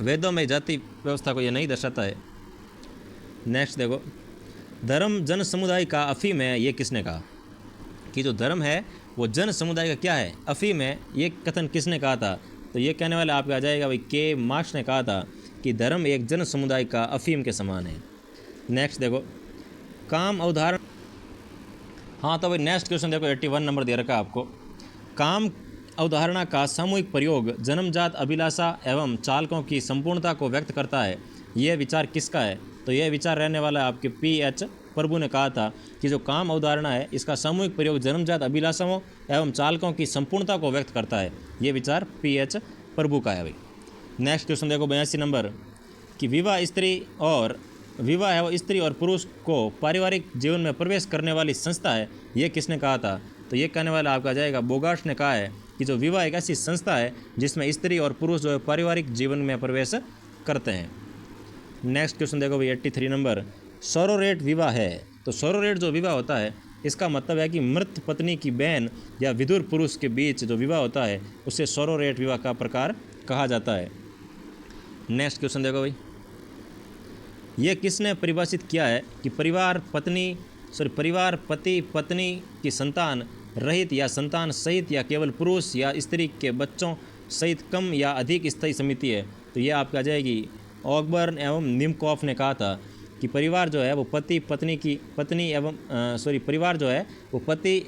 वेदों में जाति व्यवस्था को ये नहीं दर्शाता है। नेक्स्ट देखो, धर्म जन समुदाय का अफीम है, ये किसने कहा? कि जो धर्म है वो जन समुदाय का क्या है? अफीम है। ये कथन किसने कहा था? तो ये कहने वाले आपके आ जाएगा भाई के मार्क्स ने कहा था कि धर्म एक जन समुदाय का अफीम के समान है। नेक्स्ट देखो, काम अवधारण। हाँ तो भाई नेक्स्ट क्वेश्चन देखो, 81 नंबर दे रखा है आपको। काम अवधारणा का सामूहिक प्रयोग जन्मजात अभिलाषा एवं चालकों की संपूर्णता को व्यक्त करता है, यह विचार किसका है? तो यह विचार रहने वाला है आपके PH प्रभु ने कहा था कि जो काम अवधारणा है इसका सामूहिक प्रयोग जन्मजात अभिलाषाओं एवं चालकों की संपूर्णता को व्यक्त करता है, ये विचार PH प्रभु का है भाई। नेक्स्ट क्वेश्चन देखो 82 नंबर, कि विवाह एवं स्त्री और पुरुष को पारिवारिक जीवन में प्रवेश करने वाली संस्था है, ये किसने कहा था? तो ये कहने वाला आपका जाएगा बोगार्ट ने कहा है कि जो विवाह एक ऐसी संस्था है जिसमें स्त्री और पुरुष जो है पारिवारिक जीवन में प्रवेश करते हैं। नेक्स्ट क्वेश्चन देखो भाई 83 नंबर, सरोरेट विवाह है। तो सरोरेट जो विवाह होता है इसका मतलब है कि मृत पत्नी की बहन या विधुर पुरुष के बीच जो विवाह होता है उसे सरोरेट विवाह का प्रकार कहा जाता है। नेक्स्ट क्वेश्चन देखो भाई, ये किसने परिभाषित किया है कि परिवार पति पत्नी की संतान रहित या संतान सहित या केवल पुरुष या स्त्री के बच्चों सहित कम या अधिक स्थायी समिति है? तो ये आपका आ जाएगी ऑगबर्न एवं निमकॉफ ने कहा था कि परिवार जो है वो पति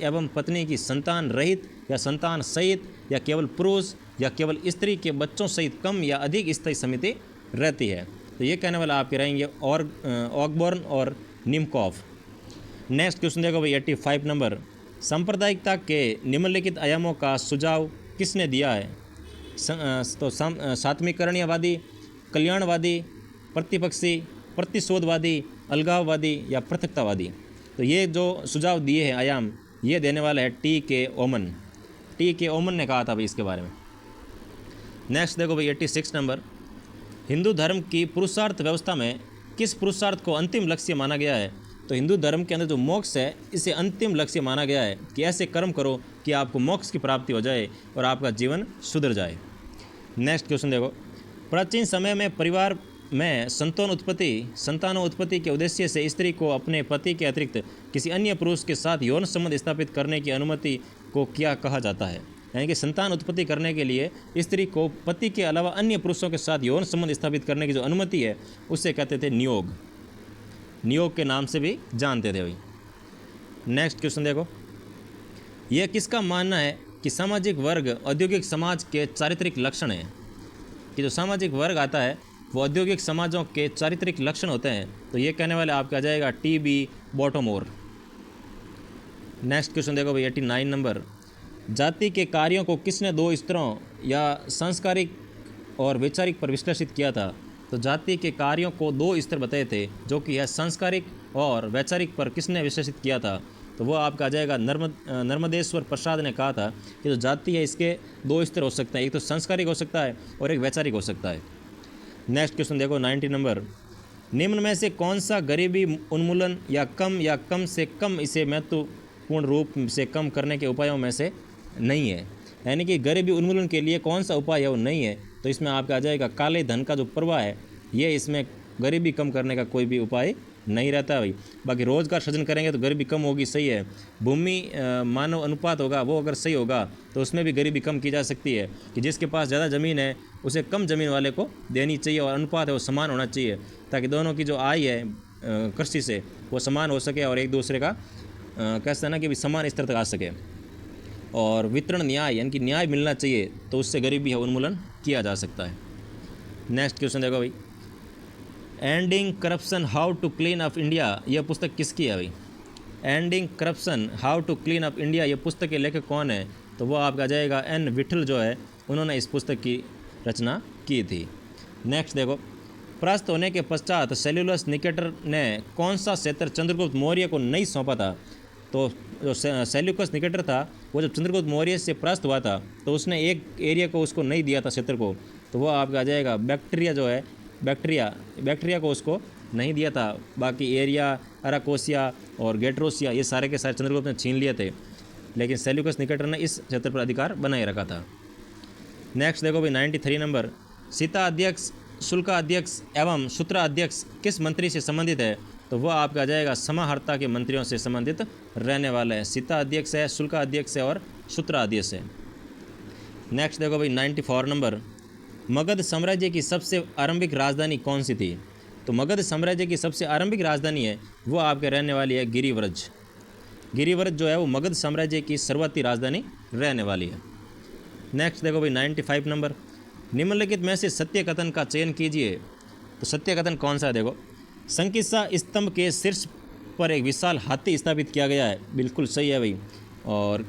एवं पत्नी की संतान रहित या संतान सहित या केवल पुरुष या केवल स्त्री के बच्चों सहित कम या अधिक स्थायी समिति रहती है। तो ये कहने वाला आपके रहेंगे ऑगबर्न और निमकॉफ। नेक्स्ट क्वेश्चन देखो भाई 85 नंबर, सांप्रदायिकता के निम्नलिखित आयामों का सुझाव किसने दिया है? तो सात्मीकरणीयवादी, कल्याणवादी, प्रतिपक्षी, प्रतिशोधवादी, अलगाववादी या पृथकतावादी? तो ये जो सुझाव दिए हैं आयाम, ये देने वाला है T.K. ओमन ने कहा था भाई इसके बारे में। नेक्स्ट देखो भाई 86 नंबर, हिंदू धर्म की पुरुषार्थ व्यवस्था में किस पुरुषार्थ को अंतिम लक्ष्य माना गया है? तो हिंदू धर्म के अंदर जो मोक्ष है इसे अंतिम लक्ष्य माना गया है कि ऐसे कर्म करो कि आपको मोक्ष की प्राप्ति हो जाए और आपका जीवन सुधर जाए। नेक्स्ट क्वेश्चन देखो, प्राचीन समय में परिवार में संतानोत्पत्ति के उद्देश्य से स्त्री को अपने पति के अतिरिक्त किसी अन्य पुरुष के साथ यौन संबंध स्थापित करने की अनुमति को क्या कहा जाता है? यानी कि संतान उत्पत्ति करने के लिए स्त्री को पति के अलावा अन्य पुरुषों के साथ यौन संबंध स्थापित करने की जो अनुमति है उससे कहते थे नियोग के नाम से भी जानते थे भाई। नेक्स्ट क्वेश्चन देखो, यह किसका मानना है कि सामाजिक वर्ग औद्योगिक समाज के चारित्रिक लक्षण है? कि जो सामाजिक वर्ग आता है वो औद्योगिक समाजों के चारित्रिक लक्षण होते हैं। तो ये कहने वाले आपका आ जाएगा T.B. बॉटोमोर। नेक्स्ट क्वेश्चन देखो भाई 89 नंबर, जाति के कार्यों को किसने दो स्तरों या सांस्कारिक और वैचारिक पर विश्लेषित किया था? तो जाति के कार्यों को दो स्तर बताए थे जो कि है सांस्कारिक और वैचारिक पर किसने विश्लेषित किया था? तो वो आपका आ जाएगा नर्मदेश्वर प्रसाद ने कहा था कि जो जाति है इसके दो स्तर हो सकते हैं, एक तो सांस्कारिक हो सकता है और एक वैचारिक हो सकता है। नेक्स्ट क्वेश्चन देखो 90 नंबर, निम्न में से कौन सा गरीबी उन्मूलन या कम से कम इसे महत्वपूर्ण रूप से कम करने के उपायों में से नहीं है? यानी कि गरीबी उन्मूलन के लिए कौन सा उपाय है वो नहीं है। तो इसमें आपका आ जाएगा काले धन का जो प्रवाह है, ये इसमें गरीबी कम करने का कोई भी उपाय नहीं रहता भाई। बाकी रोजगार सृजन करेंगे तो गरीबी कम होगी, सही है। भूमि मानव अनुपात होगा वो अगर सही होगा तो उसमें भी गरीबी कम की जा सकती है कि जिसके पास ज़्यादा ज़मीन है उसे कम ज़मीन वाले को देनी चाहिए और अनुपात है वो समान होना चाहिए ताकि दोनों की जो आय है कृषि से वो समान हो सके और एक दूसरे का कहते हैं ना कि समान स्तर तक आ सके। और वितरण न्याय यानी कि न्याय मिलना चाहिए तो उससे गरीबी है उन्मूलन किया जा सकता है। नेक्स्ट क्वेश्चन देखो भाई, ending corruption how to clean up India, यह पुस्तक किसकी है भाई? Ending corruption how to clean up India, ये पुस्तक के लेखक कौन है? तो वो आपका आ जाएगा N. विठल जो है, उन्होंने इस पुस्तक की रचना की थी। नेक्स्ट देखो, परास्त होने के पश्चात सेल्यूलस निकेटर ने कौन सा क्षेत्र चंद्रगुप्त मौर्य को नहीं सौंपा था? तो जो सेल्यूकस निकेटर था वो जब चंद्रगुप्त मौर्य से परास्त हुआ था तो उसने एक एरिया को उसको नहीं दिया था क्षेत्र को, तो वो आपका आ जाएगा बैक्टीरिया जो है बैक्टीरिया को उसको नहीं दिया था। बाकी एरिया, अराकोसिया और गेट्रोसिया ये सारे के सारे चंद्रगुप्त ने छीन लिए थे, लेकिन सेल्यूकस निकेटर ने इस क्षेत्र पर अधिकार बनाए रखा था। नेक्स्ट देखो भाई 93 नंबर, सीता अध्यक्ष, शुल्का अध्यक्ष एवं सूत्रा अध्यक्ष किस मंत्री से संबंधित है? तो वह आपका आ जाएगा समाहर्ता के मंत्रियों से संबंधित रहने वाला है। सीता अध्यक्ष है, शुल्का अध्यक्ष है और सूत्रा अध्यक्ष है। नेक्स्ट देखो भाई 94 नंबर, मगध साम्राज्य की सबसे आरंभिक राजधानी कौन सी थी? तो मगध साम्राज्य की सबसे आरंभिक राजधानी है वो आपके रहने वाली है गिरिव्रज। गिरिव्रज जो है वो मगध साम्राज्य की शुरुआती राजधानी रहने वाली है। नेक्स्ट देखो भाई 95 नंबर, निम्नलिखित में से सत्य कथन का चयन कीजिए। तो सत्य कथन कौन सा है? देखो, संकिसा स्तंभ के शीर्ष पर एक विशाल हाथी स्थापित किया गया है, बिल्कुल सही है भाई। और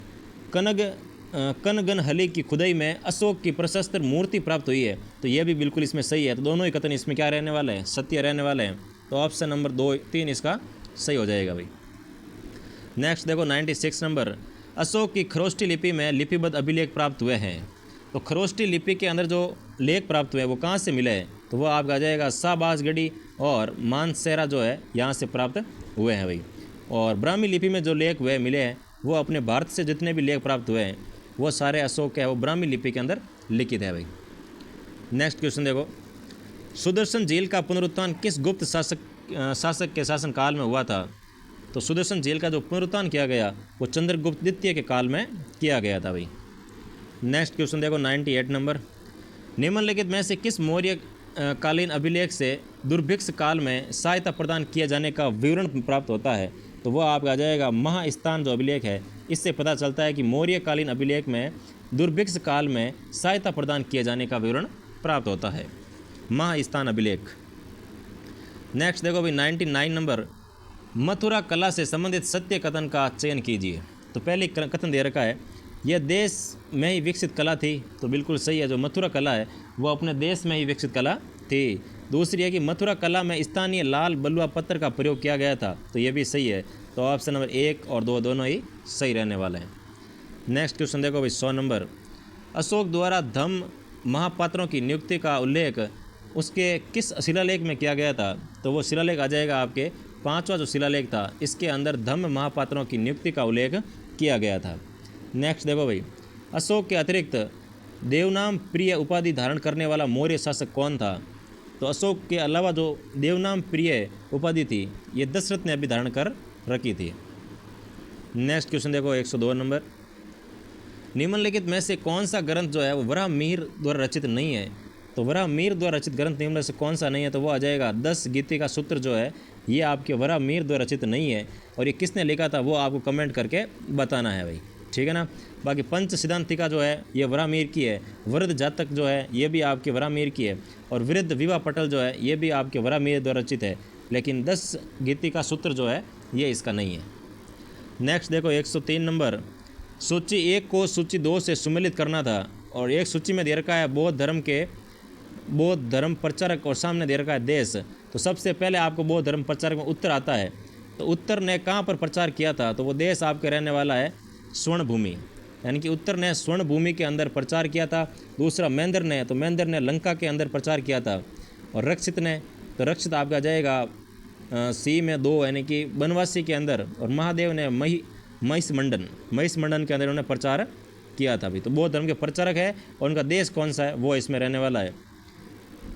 कनगनहली की खुदाई में अशोक की प्रशस्त मूर्ति प्राप्त हुई है, तो यह भी बिल्कुल इसमें सही है। तो दोनों ही कथन इसमें क्या रहने वाले हैं? सत्य रहने वाले हैं। तो ऑप्शन नंबर 2, 3 इसका सही हो जाएगा भाई। नेक्स्ट देखो 96 नंबर, अशोक की खरोष्टी लिपि में लिपिबद्ध अभिलेख प्राप्त हुए हैं। तो खरोष्टी लिपि के अंदर जो लेख प्राप्त हुए हैं वो कहाँ से मिले हैं? तो वो आपका आ जाएगा शाहबाजगढ़ी और मानसेरा जो है यहाँ से प्राप्त हुए हैं भाई। और ब्राह्मी लिपि में जो लेख हुए मिले हैं वो अपने भारत से जितने भी लेख प्राप्त हुए हैं वो सारे अशोक के है वो ब्राह्मी लिपि के अंदर लिखित है भाई। नेक्स्ट क्वेश्चन देखो, सुदर्शन झील का पुनरुत्थान किस गुप्त शासक के शासनकाल में हुआ था? तो सुदर्शन झील का जो पुनरुत्थान किया गया वो चंद्रगुप्त द्वितीय के काल में किया गया था भाई। नेक्स्ट क्वेश्चन देखो 98 नंबर, निम्नलिखित में से किस मौर्य कालीन अभिलेख से दुर्भिक्ष काल में सहायता प्रदान किए जाने का विवरण प्राप्त होता है? तो वह आपका आ जाएगा महास्थान जो अभिलेख है। इससे पता चलता है कि मौर्य कालीन अभिलेख में दुर्भिक्ष काल में सहायता प्रदान किए जाने का विवरण प्राप्त होता है, महास्थान अभिलेख। नेक्स्ट देखो भाई 99 नंबर, मथुरा कला से संबंधित सत्य कथन का चयन कीजिए। तो पहले कथन दे रखा है यह देश में ही विकसित कला थी, तो बिल्कुल सही है। जो मथुरा कला है वो अपने देश में ही विकसित कला थी। दूसरी है कि मथुरा कला में स्थानीय लाल बलुआ पत्थर का प्रयोग किया गया था, तो ये भी सही है। तो ऑप्शन नंबर 1 और 2 दोनों ही सही रहने वाले हैं। नेक्स्ट क्वेश्चन देखो भाई 100 नंबर, अशोक द्वारा धम्म महापात्रों की नियुक्ति का उल्लेख उसके किस शिलालेख में किया गया था? तो वो शिलालेख आ जाएगा आपके 5वां जो शिलालेख था, इसके अंदर धम्म महापात्रों की नियुक्ति का उल्लेख किया गया था। नेक्स्ट देखो भाई, अशोक के अतिरिक्त देवनाम प्रिय उपाधि धारण करने वाला मौर्य शासक कौन था? तो अशोक के अलावा जो देवनाम प्रिय उपाधि थी ये दशरथ ने अभी धारण कर रखी थी। नेक्स्ट क्वेश्चन देखो 102 नंबर, निम्नलिखित में से कौन सा ग्रंथ जो है वो वराहमिहिर द्वारा रचित नहीं है? तो वराहमिहिर द्वारा रचित ग्रंथ निम्न से कौन सा नहीं है? तो वो आ जाएगा 10 गीति का सूत्र जो है ये आपके वराहमिहिर द्वारा रचित नहीं है। और ये किसने लिखा था वो आपको कमेंट करके बताना है भाई, ठीक है ना। बाकी पंच सिद्धांतिका जो है ये वराहमिहिर की है, वृद्ध जातक जो है ये भी आपके वराहमिहिर की है, और वृद्ध विवाह पटल जो है ये भी आपके वराहमिहिर द्वारा रचित है। लेकिन 10 गीति का सूत्र जो है ये इसका नहीं है। नेक्स्ट देखो 103 नंबर, सूची 1 को सूची 2 से सुमेलित करना था, और एक सूची में दे रखा है बौद्ध धर्म प्रचारक और सामने दे रखा है देश। तो सबसे पहले आपको बौद्ध धर्म प्रचारक में उत्तर आता है, तो उत्तर ने कहाँ पर प्रचार किया था? तो वो देश आपके रहने वाला है स्वर्ण भूमि, यानी कि उत्तर ने स्वर्ण भूमि के अंदर प्रचार किया था। दूसरा महेंद्र ने, तो महेंद्र ने लंका के अंदर प्रचार किया था। और रक्षित ने, तो रक्षित आपका जाएगा सी में 2 यानी कि बनवासी के अंदर। और महादेव ने महिष मंडन के अंदर उन्होंने प्रचार किया था भी। तो बौद्ध धर्म के प्रचारक है और उनका देश कौन सा है वो इसमें रहने वाला है।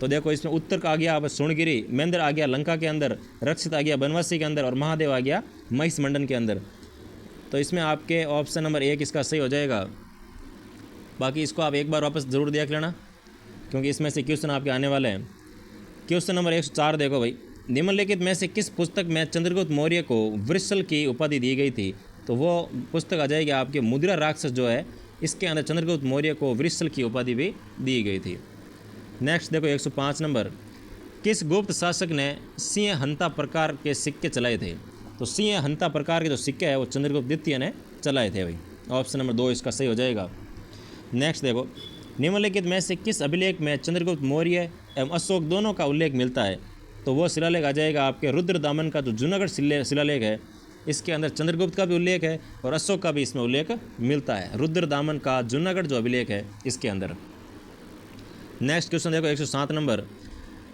तो देखो इसमें उत्तर का आ गया आप सुर्णगिरी, महेंद्र आ गया लंका के अंदर, रक्षित आ गया बनवासी के अंदर और महादेव आ गया महिष मंडन के अंदर। तो इसमें आपके ऑप्शन नंबर 1 इसका सही हो जाएगा। बाकी इसको आप एक बार वापस ज़रूर देख लेना क्योंकि इसमें से क्वेश्चन आपके आने वाले हैं। क्वेश्चन नंबर 104 देखो भाई, निम्नलिखित में से किस पुस्तक में चंद्रगुप्त मौर्य को वृषल की उपाधि दी गई थी? तो वो पुस्तक आ जाएगी आपके मुद्रा राक्षस जो है, इसके अंदर चंद्रगुप्त मौर्य को वृषल की उपाधि भी दी गई थी। नेक्स्ट देखो 105 नंबर, किस गुप्त शासक ने सिंह हंता प्रकार के सिक्के चलाए थे? तो सिंह हंता प्रकार के जो सिक्के हैं वो चंद्रगुप्त द्वितीय ने चलाए थे भाई। ऑप्शन नंबर 2 इसका सही हो जाएगा। नेक्स्ट देखो, निम्नलिखित में से किस अभिलेख में चंद्रगुप्त मौर्य एवं अशोक दोनों का उल्लेख मिलता है? तो वो शिलालेख आ जाएगा आपके रुद्रदामन का जो जूनागढ़ शिलालेख है, इसके अंदर चंद्रगुप्त का भी उल्लेख है और अशोक का भी इसमें उल्लेख मिलता है। रुद्रदामन का जूनागढ़ जो अभिलेख है इसके अंदर। नेक्स्ट क्वेश्चन देखो 107 नंबर,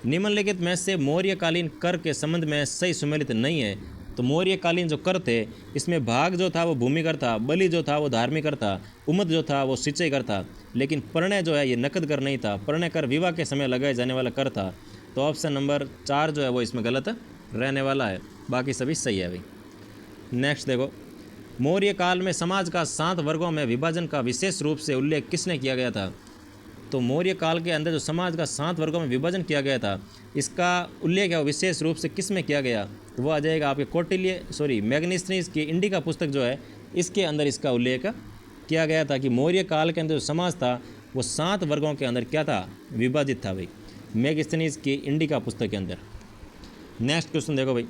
निम्नलिखित में से मौर्यकालीन कर के संबंध में सही सुमेलित नहीं है। तो मौर्यकालीन जो कर थे इसमें भाग जो था वो भूमि कर था, बलि जो था वो धार्मिक कर था, उमद जो था वो सिंचाई कर था, लेकिन प्रणय जो है ये नकद कर नहीं था। प्रणय कर विवाह के समय लगाए जाने वाला कर था। तो ऑप्शन नंबर 4 जो है वो इसमें गलत रहने वाला है। बाकी सभी सही है भाई। नेक्स्ट देखो, मौर्य काल में समाज का 7 वर्गों में विभाजन का विशेष रूप से उल्लेख किसने किया गया था? तो मौर्य काल के अंदर जो समाज का 7 वर्गों में विभाजन किया गया था, इसका उल्लेख है वो विशेष रूप से किस में किया गया? तो वो आ जाएगा आपके मैग्नेस्नीज की इंडिका पुस्तक जो है, इसके अंदर इसका उल्लेख किया गया था कि मौर्य काल के अंदर जो समाज था वो 7 वर्गों के अंदर क्या था? विभाजित था भाई, मैग्नेस्नीज की इंडिका पुस्तक के अंदर। नेक्स्ट क्वेश्चन देखो भाई,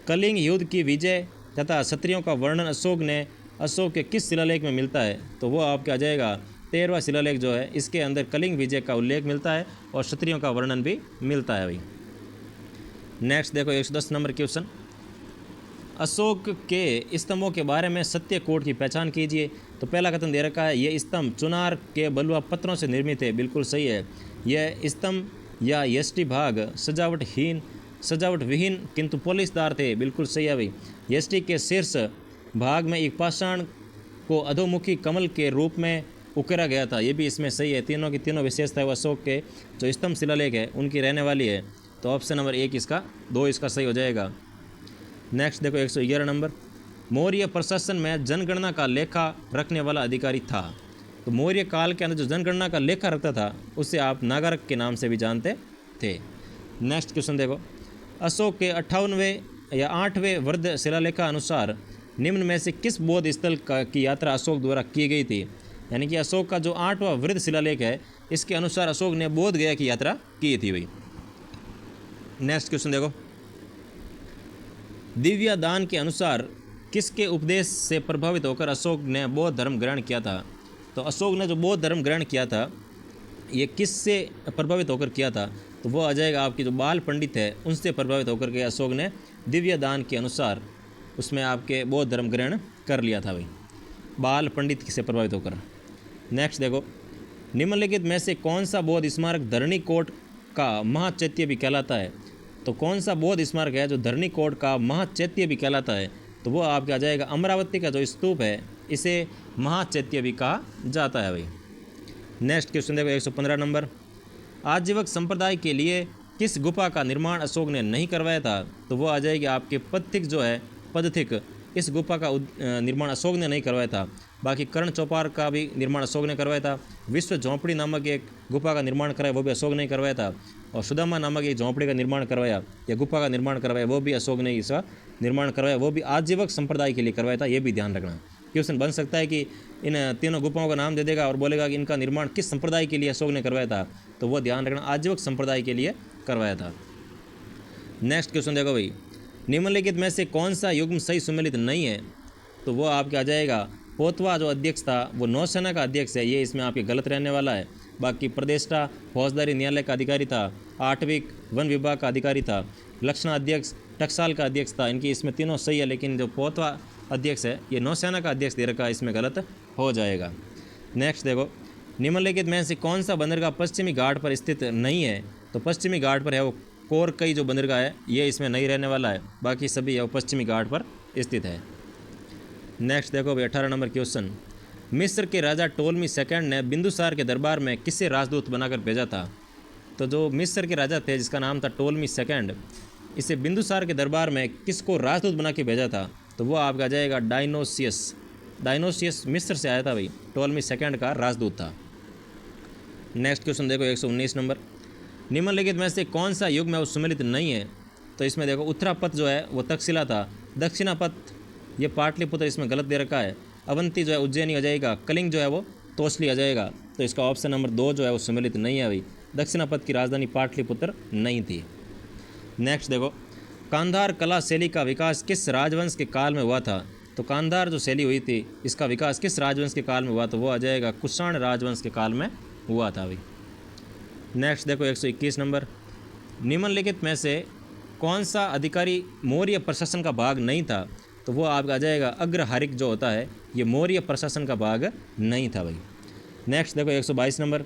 कलिंग युद्ध की विजय तथा क्षत्रियों का वर्णन अशोक के किस शिलालेख में मिलता है? तो वो आपके आ जाएगा 13वां शिलालेख जो है, इसके अंदर कलिंग विजय का उल्लेख मिलता है और क्षत्रियों का वर्णन भी मिलता है भाई। नेक्स्ट देखो 110 नंबर क्वेश्चन, अशोक के स्तंभों के बारे में सत्यकोट की पहचान कीजिए। तो पहला कथन दे रखा है, ये स्तंभ चुनार के बलुआ पत्थरों से निर्मित है। बिल्कुल सही है। यह स्तंभ या यष्टि भाग सजावट विहीन किंतु पॉलिशदार थे। बिल्कुल सही है भाई। यष्टि के शीर्ष भाग में एक पाषाण को अधोमुखी कमल के रूप में उकेरा गया था। ये भी इसमें सही है। तीनों की तीनों विशेषताएं अशोक के जो स्तंभ शिलालेख है उनकी रहने वाली है। तो ऑप्शन नंबर 1 इसका 2 इसका सही हो जाएगा। नेक्स्ट देखो 111 नंबर, मौर्य प्रशासन में जनगणना का लेखा रखने वाला अधिकारी था। तो मौर्य काल के अंदर जो जनगणना का लेखा रखता था उसे आप नागारक के नाम से भी जानते थे। नेक्स्ट क्वेश्चन देखो, अशोक के 58वें या 8वें वृद्ध शिलालेखा अनुसार निम्न में से किस बौद्ध स्थल की यात्रा अशोक द्वारा की गई थी? यानी कि अशोक का जो 8वां वृद्ध शिलालेख है इसके अनुसार अशोक ने बोध गया की यात्रा की थी भाई। नेक्स्ट क्वेश्चन देखो, दिव्या दान के अनुसार किसके उपदेश से प्रभावित होकर अशोक ने बौद्ध धर्म ग्रहण किया था? तो अशोक ने जो बौद्ध धर्म ग्रहण किया था ये किससे प्रभावित होकर किया था? तो वो आ जाएगा आपकी जो बाल पंडित है उनसे प्रभावित होकर के अशोक ने दिव्य दान के अनुसार उसमें आपके बौद्ध धर्म ग्रहण कर लिया था भाई, बाल पंडित से प्रभावित होकर। नेक्स्ट देखो, निम्नलिखित में से कौन सा बौद्ध स्मारक धरणीकोट का महाचैत्य भी कहलाता है? तो कौन सा बौद्ध स्मारक है जो धरणीकोट का महाचैत्य भी कहलाता है? तो वो आपके आ जाएगा अमरावती का जो स्तूप है इसे महाचैत्य भी कहा जाता है भाई। नेक्स्ट क्वेश्चन देखो 115 नंबर, आजीवक संप्रदाय के लिए किस गुफा का निर्माण अशोक ने नहीं करवाया था? तो वो आ जाएगी आपके पदथिक इस गुफा का निर्माण अशोक ने नहीं करवाया था। बाकी कर्ण चौपार का भी निर्माण अशोक ने करवाया था। विश्व झोंपड़ी नामक एक गुफा का निर्माण कराया वो भी अशोक ने करवाया था। और सुदामा नामक एक झोंपड़ी का निर्माण करवाया या गुफा का निर्माण करवाया वो भी अशोक ने इसका निर्माण करवाया, वो भी आजीवक संप्रदाय के लिए करवाया था। ये भी ध्यान रखना। क्वेश्चन बन सकता है कि इन तीनों गुफाओं का नाम दे देगा और बोलेगा कि इनका निर्माण किस संप्रदाय के लिए अशोक ने करवाया था, तो वो ध्यान रखना आजीवक संप्रदाय के लिए करवाया था। नेक्स्ट क्वेश्चन देखो भाई, निम्नलिखित में से कौन सा युग्म सही सुमेलित नहीं है? तो वो आपके आ जाएगा पोतवा जो अध्यक्ष था वो नौसेना का अध्यक्ष है, ये इसमें आपके गलत रहने वाला है। बाकी प्रदेष्टा फौजदारी न्यायालय का अधिकारी था, आठविक वन विभाग का अधिकारी था, लक्षणा अध्यक्ष टकसाल का अध्यक्ष था। इनकी इसमें तीनों सही है, लेकिन जो पोतवा अध्यक्ष है ये नौसेना का अध्यक्ष दे रखा है, इसमें गलत हो जाएगा। नेक्स्ट देखो, निम्नलिखित में से कौन सा बंदरगाह पश्चिमी घाट पर स्थित नहीं है? तो पश्चिमी घाट पर है वो कोरकई जो बंदरगाह है ये इसमें नहीं रहने वाला है, बाकी सभी है वो पश्चिमी घाट पर स्थित है। नेक्स्ट देखो भाई 18 नंबर क्वेश्चन, मिस्र के राजा टोलमी सेकंड ने बिंदुसार के दरबार में किसे राजदूत बनाकर भेजा था? तो जो मिस्र के राजा थे जिसका नाम था टोलमी सेकंड, इसे बिंदुसार के दरबार में किसको राजदूत बना के भेजा था? तो वो आपका जाएगा डायनोसियस मिस्र से आया था भाई, टोलमी सेकंड का राजदूत था। नेक्स्ट क्वेश्चन देखो 119 नंबर, निम्नलिखित में से कौन सा युग में वो सुमेलित नहीं है? तो इसमें देखो उत्तरापथ जो है वो तक्षशिला था, दक्षिणापथ ये पाटलिपुत्र इसमें गलत दे रखा है, अवंती जो है उज्जैनी आ जाएगा, कलिंग जो है वो तोसली आ जाएगा। तो इसका ऑप्शन नंबर 2 जो है वो सुमेलित नहीं है भाई, दक्षिणापथ की राजधानी पाटलिपुत्र नहीं थी। नेक्स्ट देखो, कांधार कला शैली का विकास किस राजवंश के काल में हुआ था? तो कांधार जो शैली हुई थी इसका विकास किस राजवंश के काल में हुआ? तो वो आ जाएगा कुषाण राजवंश के काल में हुआ था भाई। नेक्स्ट देखो 121 नंबर, निम्नलिखित में से कौन सा अधिकारी मौर्य प्रशासन का भाग नहीं था? तो वो आपका आ जाएगा अग्रहारिक जो होता है ये मौर्य प्रशासन का भाग नहीं था भाई। नेक्स्ट देखो 122 नंबर,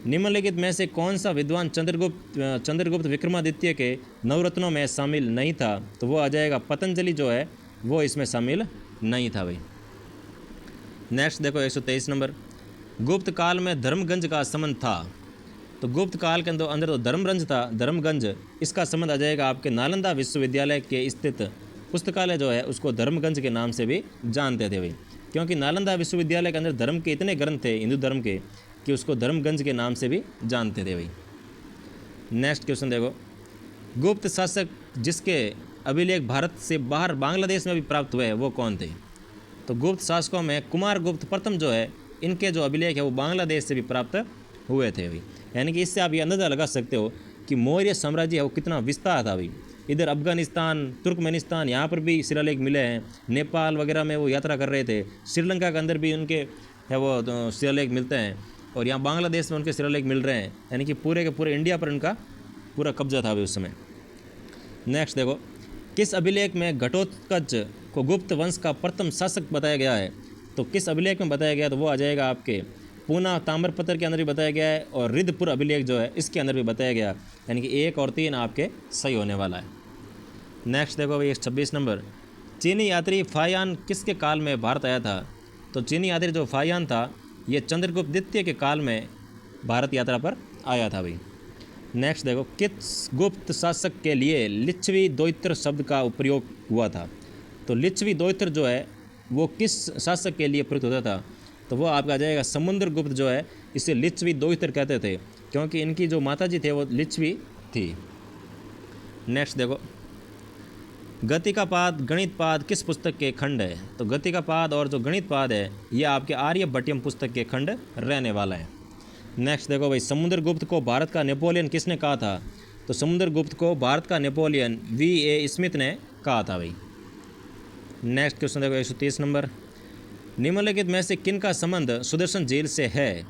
निम्नलिखित में से कौन सा विद्वान चंद्रगुप्त विक्रमादित्य के नवरत्नों में शामिल नहीं था? तो वो आ जाएगा पतंजलि जो है वो इसमें शामिल नहीं था भाई। नेक्स्ट देखो 123 नंबर, गुप्त काल में धर्मगंज का संबंध था। तो गुप्त काल के अंदर तो धर्मगंज था, धर्मगंज इसका संबंध आ जाएगा आपके नालंदा विश्वविद्यालय के स्थित पुस्तकालय जो है उसको धर्मगंज के नाम से भी जानते थे भाई, क्योंकि नालंदा विश्वविद्यालय के अंदर धर्म के इतने ग्रंथ थे हिंदू धर्म के कि उसको धर्मगंज के नाम से भी जानते थे भाई। नेक्स्ट क्वेश्चन देखो, गुप्त शासक जिसके अभिलेख भारत से बाहर बांग्लादेश में भी प्राप्त हुए वो कौन थे? तो गुप्त शासकों में कुमार गुप्त प्रथम जो है इनके जो अभिलेख है वो बांग्लादेश से भी प्राप्त हुए थे भाई। यानी कि इससे आप ये अंदाज़ा लगा सकते हो कि मौर्य साम्राज्य है वो कितना विस्तार था भाई। इधर अफगानिस्तान, तुर्कमेनिस्तान यहाँ पर भी शिलालेख मिले हैं, नेपाल वगैरह में वो यात्रा कर रहे थे, श्रीलंका के अंदर भी उनके है वो शिलालेख मिलते हैं, और यहाँ बांग्लादेश में उनके शिलालेख मिल रहे हैं। यानी कि पूरे के पूरे इंडिया पर उनका पूरा कब्जा था भाई उस समय। नेक्स्ट देखो, किस अभिलेख में घटोत्कच को गुप्त वंश का प्रथम शासक बताया गया है? तो किस अभिलेख में बताया गया तो वो आ जाएगा आपके पूना ताम्रपत्र के अंदर भी बताया गया है, और रिद्धपुर अभिलेख जो है इसके अंदर भी बताया गया। यानी कि 1 और 3 आपके सही होने वाला है। नेक्स्ट देखो भाई 26 नंबर, चीनी यात्री फायान किसके काल में भारत आया था? तो चीनी यात्री जो फायान था ये चंद्रगुप्त द्वितीय के काल में भारत यात्रा पर आया था भाई। नेक्स्ट देखो, किस गुप्त शासक के लिए लिच्छवी द्वैत्र शब्द का प्रयोग हुआ था? तो लिच्छवी द्वैत्र जो है वो किस शासक के लिए प्रयुक्त होता था? तो वो आपका आ जाएगा समुद्रगुप्त जो है इसे लिच्छवी द्वैत्र कहते थे, क्योंकि इनकी जो माताजी थे वो लिच्छवी थी। नेक्स्ट देखो, गतिकापाद गणितपाद किस पुस्तक के खंड है? तो गतिकापाद और जो गणितपाद है ये आपके आर्यभट्टियम पुस्तक के खंड रहने वाला है। नेक्स्ट देखो भाई, समुद्रगुप्त को भारत का नेपोलियन किसने कहा था? तो समुद्रगुप्त को भारत का नेपोलियन V.A. स्मिथ ने कहा था भाई। नेक्स्ट क्वेश्चन देखो 130 नंबर, निम्नलिखित में से किन का संबंध सुदर्शन झील से है?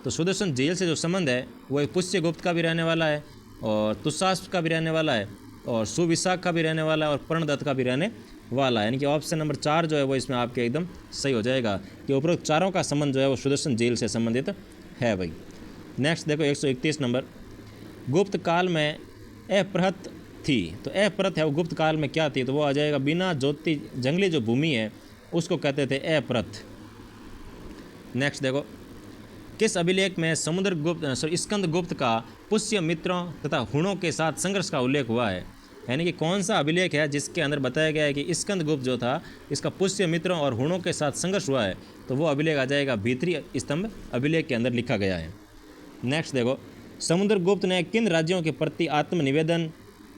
तो सुदर्शन झील से जो संबंध है वो पुष्यगुप्त का भी रहने वाला है, और तुषास्प का भी रहने वाला है, और सुविशाख का भी रहने वाला है, और पर्णदत्त का भी रहने वाला है। यानी कि ऑप्शन नंबर 4 जो है वो इसमें आपके एकदम सही हो जाएगा कि उपरोक्त चारों का संबंध जो है वो सुदर्शन झील से संबंधित है भाई। नेक्स्ट देखो 131 नंबर, गुप्त काल में अपहृत थी। तो अपहृत है वो गुप्त काल में क्या थी? तो वो आ जाएगा बिना ज्योति जंगली जो भूमि है उसको कहते थे अपहृत। नेक्स्ट देखो, किस अभिलेख में स्कंदगुप्त का पुष्य मित्रों तथा हुणों के साथ संघर्ष का उल्लेख हुआ है? यानी कि कौन सा अभिलेख है जिसके अंदर बताया गया है कि स्कंदगुप्त जो था इसका पुष्य मित्रों और हुणों के साथ संघर्ष हुआ है? तो वो अभिलेख आ जाएगा भीतरी स्तंभ अभिलेख के अंदर लिखा गया है। नेक्स्ट देखो, समुद्रगुप्त ने किन राज्यों के प्रति आत्मनिवेदन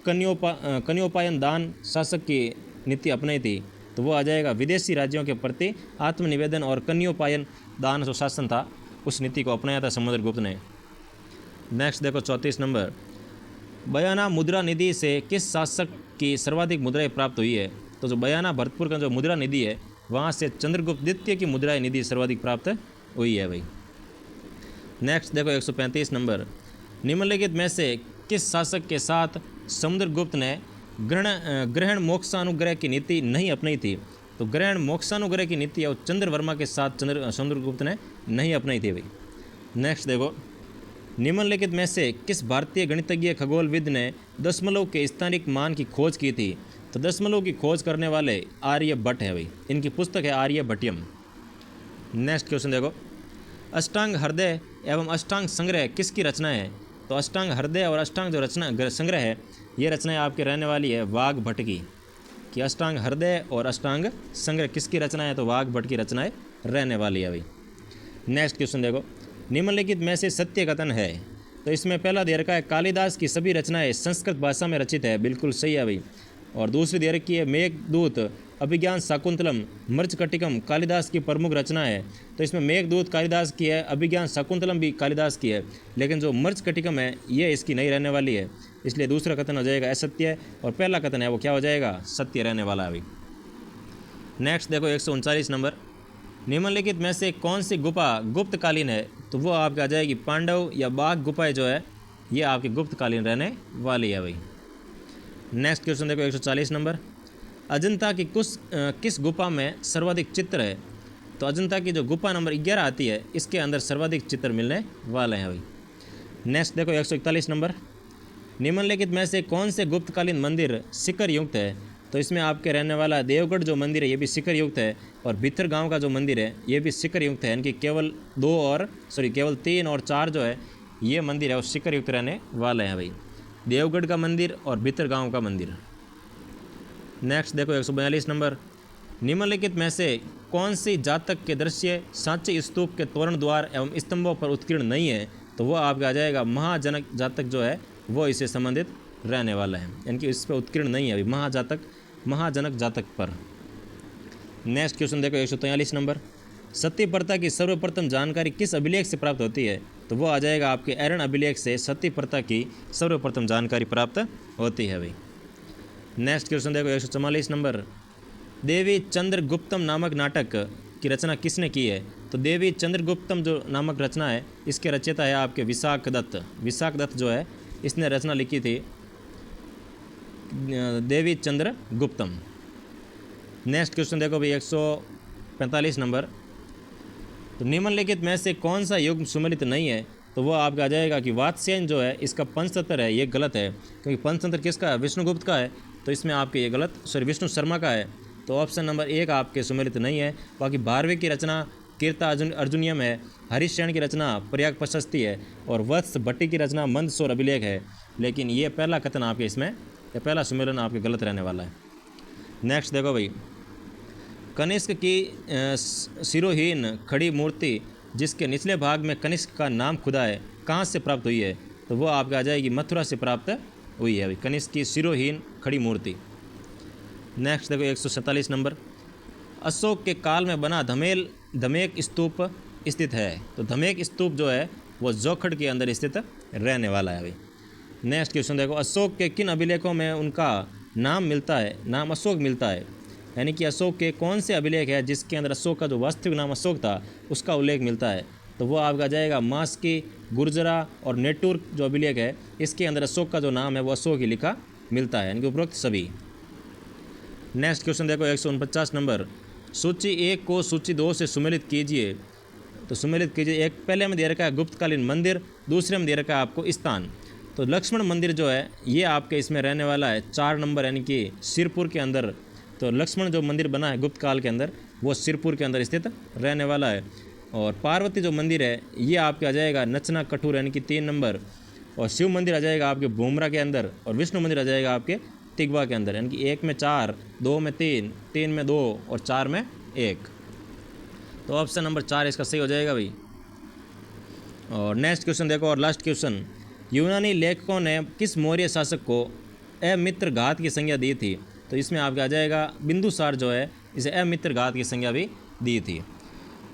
कन्योपायन दान शासक की नीति अपनाई थी? तो वो आ जाएगा विदेशी राज्यों के प्रति आत्मनिवेदन और कन्योपायन दान जो शासन था उस नीति को अपनाया था समुद्रगुप्त ने। नेक्स्ट देखो 34 नंबर, बयाना मुद्रा निधि से किस शासक की सर्वाधिक मुद्राएं प्राप्त हुई है? तो जो बयाना भरतपुर का जो मुद्रा निधि है वहाँ से चंद्रगुप्त द्वितीय की मुद्रा निधि सर्वाधिक प्राप्त हुई है भाई। नेक्स्ट देखो 135 नंबर, निम्नलिखित में से किस शासक के साथ समुद्रगुप्त ने ग्रहण मोक्षानुग्रह की नीति नहीं अपनाई थी? तो ग्रहण मोक्षानुग्रह की नीति और चंद्रवर्मा के साथ समुद्रगुप्त ने नहीं अपनाई थी भाई। नेक्स्ट देखो, निम्नलिखित में से किस भारतीय गणितज्ञ खगोलविद ने दशमलव के स्थानिक मान की खोज की थी? तो दशमलव की खोज करने वाले आर्यभट्ट है भाई, इनकी पुस्तक है आर्यभट्टियम। नेक्स्ट क्वेश्चन देखो, अष्टांग हृदय एवं अष्टांग संग्रह किसकी रचना है? तो अष्टांग हृदय और अष्टांग जो रचना संग्रह है ये रचनाएं आपके रहने वाली है वाघभट्ट की। कि अष्टांग हृदय और अष्टांग संग्रह किसकी रचना है? तो वाघभट्ट की रचनाएं रहने वाली है भाई। नेक्स्ट क्वेश्चन देखो, निम्नलिखित में से सत्य कथन है? तो इसमें पहला दे रखा है कालिदास की सभी रचनाएं संस्कृत भाषा में रचित है, बिल्कुल सही है भाई। और दूसरी दे रखी है मेघदूत, अभिज्ञान शाकुंतलम, मृच्छकटिकम कालिदास की प्रमुख रचना है। तो इसमें मेघदूत कालिदास की है, अभिज्ञान शाकुंतलम भी कालिदास की है, लेकिन जो मृच्छकटिकम है ये इसकी नहीं रहने वाली है, इसलिए दूसरा कथन हो जाएगा असत्य, और पहला कथन है वो क्या हो जाएगा? सत्य रहने वाला है अभी। नेक्स्ट देखो 139 नंबर, निम्नलिखित में से कौन सी गुफा गुप्तकालीन है? तो वो आपके आ जाएगी पांडव या बाघ गुफाएं जो है ये आपकी गुप्तकालीन रहने वाली है भाई। नेक्स्ट क्वेश्चन देखो 140 नंबर, अजंता की किस गुफा में सर्वाधिक चित्र है? तो अजंता की जो गुफा नंबर 11 आती है इसके अंदर सर्वाधिक चित्र मिलने वाले हैं भाई। नेक्स्ट देखो 141 नंबर, निम्नलिखित में से कौन से गुप्तकालीन मंदिर शिखर युक्त है? तो इसमें आपके रहने वाला देवगढ़ जो मंदिर है ये भी शिखर युक्त है, और भीतर गांव का जो मंदिर है ये भी शिखर युक्त है। यानी कि केवल 3 और 4 जो है ये मंदिर है वो शिखर युक्त रहने वाले हैं भाई, देवगढ़ का मंदिर और भीतर गांव का मंदिर। नेक्स्ट देखो 142 नंबर, निम्नलिखित में से कौन सी जातक के दृश्य सांची स्तूप के तोरण द्वार एवं स्तंभों पर उत्कीर्ण नहीं है, तो वो आपका आ जाएगा महाजनक जातक जो है वो इससे संबंधित रहने वाला है, यानी कि इस पर उत्कीर्ण नहीं है अभी महाजनक जातक पर। नेक्स्ट क्वेश्चन देखो 143 नंबर, सती प्रथा की सर्वप्रथम जानकारी किस अभिलेख से प्राप्त होती है, तो वो आ जाएगा आपके ऐरण अभिलेख से सती प्रथा की सर्वप्रथम जानकारी प्राप्त होती है भाई। नेक्स्ट क्वेश्चन देखो 144 नंबर, देवी चंद्रगुप्तम नामक नाटक की रचना किसने की है, तो देवी चंद्रगुप्तम जो नामक रचना है इसके रचयिता है आपके विशाख दत्त जो है इसने रचना लिखी थी देवी चंद्रगुप्तम। नेक्स्ट क्वेश्चन देखो भाई 145 नंबर, तो निम्नलिखित में से कौन सा युग सुमेलित नहीं है, तो वो आपका आ जाएगा कि वात्स्यायन जो है इसका पंचतंत्र है, ये गलत है क्योंकि पंचतंत्र किसका है, विष्णुगुप्त का है, तो इसमें आपके ये गलत विष्णु शर्मा का है, तो ऑप्शन नंबर 1 आपके सुमेलित नहीं है। बाकी 12वीं की रचना कीर्ता अर्जुनियम है, हरिश्चरण की रचना प्रयाग प्रशस्ति है और वत्स भट्टी की रचना मंदसौर अभिलेख है, लेकिन ये पहला कथन आपके इसमें, ये पहला सुमेलन आपके गलत रहने वाला है। नेक्स्ट देखो भाई, कनिष्क की सिरोहीन खड़ी मूर्ति जिसके निचले भाग में कनिष्क का नाम खुदा है कहाँ से प्राप्त हुई है, तो वो आपको आ जाएगी मथुरा से प्राप्त हुई है भाई, कनिष्क की सिरोहीन खड़ी मूर्ति। नेक्स्ट देखो 147 नंबर, अशोक के काल में बना धमेक स्तूप स्थित है, तो धमेक स्तूप जो है वो जोखड़ के अंदर स्थित रहने वाला है भाई। नेक्स्ट क्वेश्चन देखो, अशोक के किन अभिलेखों में उनका नाम मिलता है, नाम अशोक मिलता है, यानी कि अशोक के कौन से अभिलेख है जिसके अंदर अशोक का जो वास्तविक नाम अशोक था उसका उल्लेख मिलता है, तो वो आपका जाएगा मास्की, गुर्जरा और नेटूर जो अभिलेख है इसके अंदर अशोक का जो नाम है वो अशोक ही लिखा मिलता है, यानी कि उपरोक्त सभी। नेक्स्ट क्वेश्चन देखो 149 नंबर, सूची 1 को सूची 2 से सुमेलित कीजिए, तो सुमेलित कीजिए। एक पहले में दे रखा है गुप्तकालीन मंदिर, दूसरे में दे रखा है आपको स्थान, तो लक्ष्मण मंदिर जो है ये आपके इसमें रहने वाला है 4 नंबर, यानी कि सिरपुर के अंदर, तो लक्ष्मण जो मंदिर बना है गुप्त काल के अंदर वो सिरपुर के अंदर स्थित रहने वाला है। और पार्वती जो मंदिर है ये आपके आ जाएगा नचना कठूर, यानी कि 3 नंबर, और शिव मंदिर आ जाएगा आपके भूमरा के अंदर, और विष्णु मंदिर आ जाएगा आपके तिगवा के अंदर, यानी कि 1 में 4, 2 में 3, 3 में 2 और 4 में 1, तो ऑप्शन नंबर 4 इसका सही हो जाएगा भाई। और नेक्स्ट क्वेश्चन देखो और लास्ट क्वेश्चन, यूनानी लेखकों ने किस मौर्य शासक को अमित्र घात की संज्ञा दी थी, तो इसमें आपका आ जाएगा बिंदुसार जो है इसे अमित्र घात की संज्ञा भी दी थी।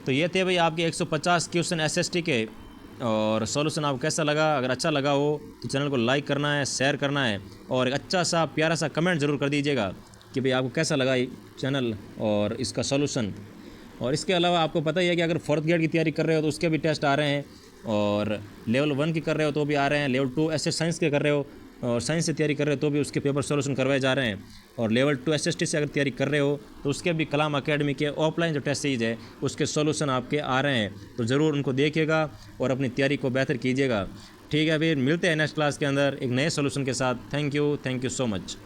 तो ये थे भाई आपके 150 क्वेश्चन एसएसटी के, और सॉल्यूशन आपको कैसा लगा, अगर अच्छा लगा हो तो चैनल को लाइक करना है, शेयर करना है और एक अच्छा सा प्यारा सा कमेंट ज़रूर कर दीजिएगा कि भाई आपको कैसा लगा ये चैनल और इसका सॉल्यूशन। और इसके अलावा आपको पता ही है कि अगर 4th ग्रेड की तैयारी कर रहे हो तो उसके भी टेस्ट आ रहे हैं, और लेवल 1 की कर रहे हो तो भी आ रहे हैं, लेवल 2 एसएस साइंस के कर रहे हो और साइंस से तैयारी कर रहे हो तो भी उसके पेपर सॉल्यूशन करवाए जा रहे हैं, और लेवल 2 एसएसटी से अगर तैयारी कर रहे हो तो उसके भी कलाम एकेडमी के ऑफलाइन जो टेस्ट सीरीज है उसके सॉल्यूशन आपके आ रहे हैं, तो ज़रूर उनको देखिएगा और अपनी तैयारी को बेहतर कीजिएगा। ठीक है, फिर मिलते हैं नेक्स्ट क्लास के अंदर एक नए सॉल्यूशन के साथ। Thank you so much.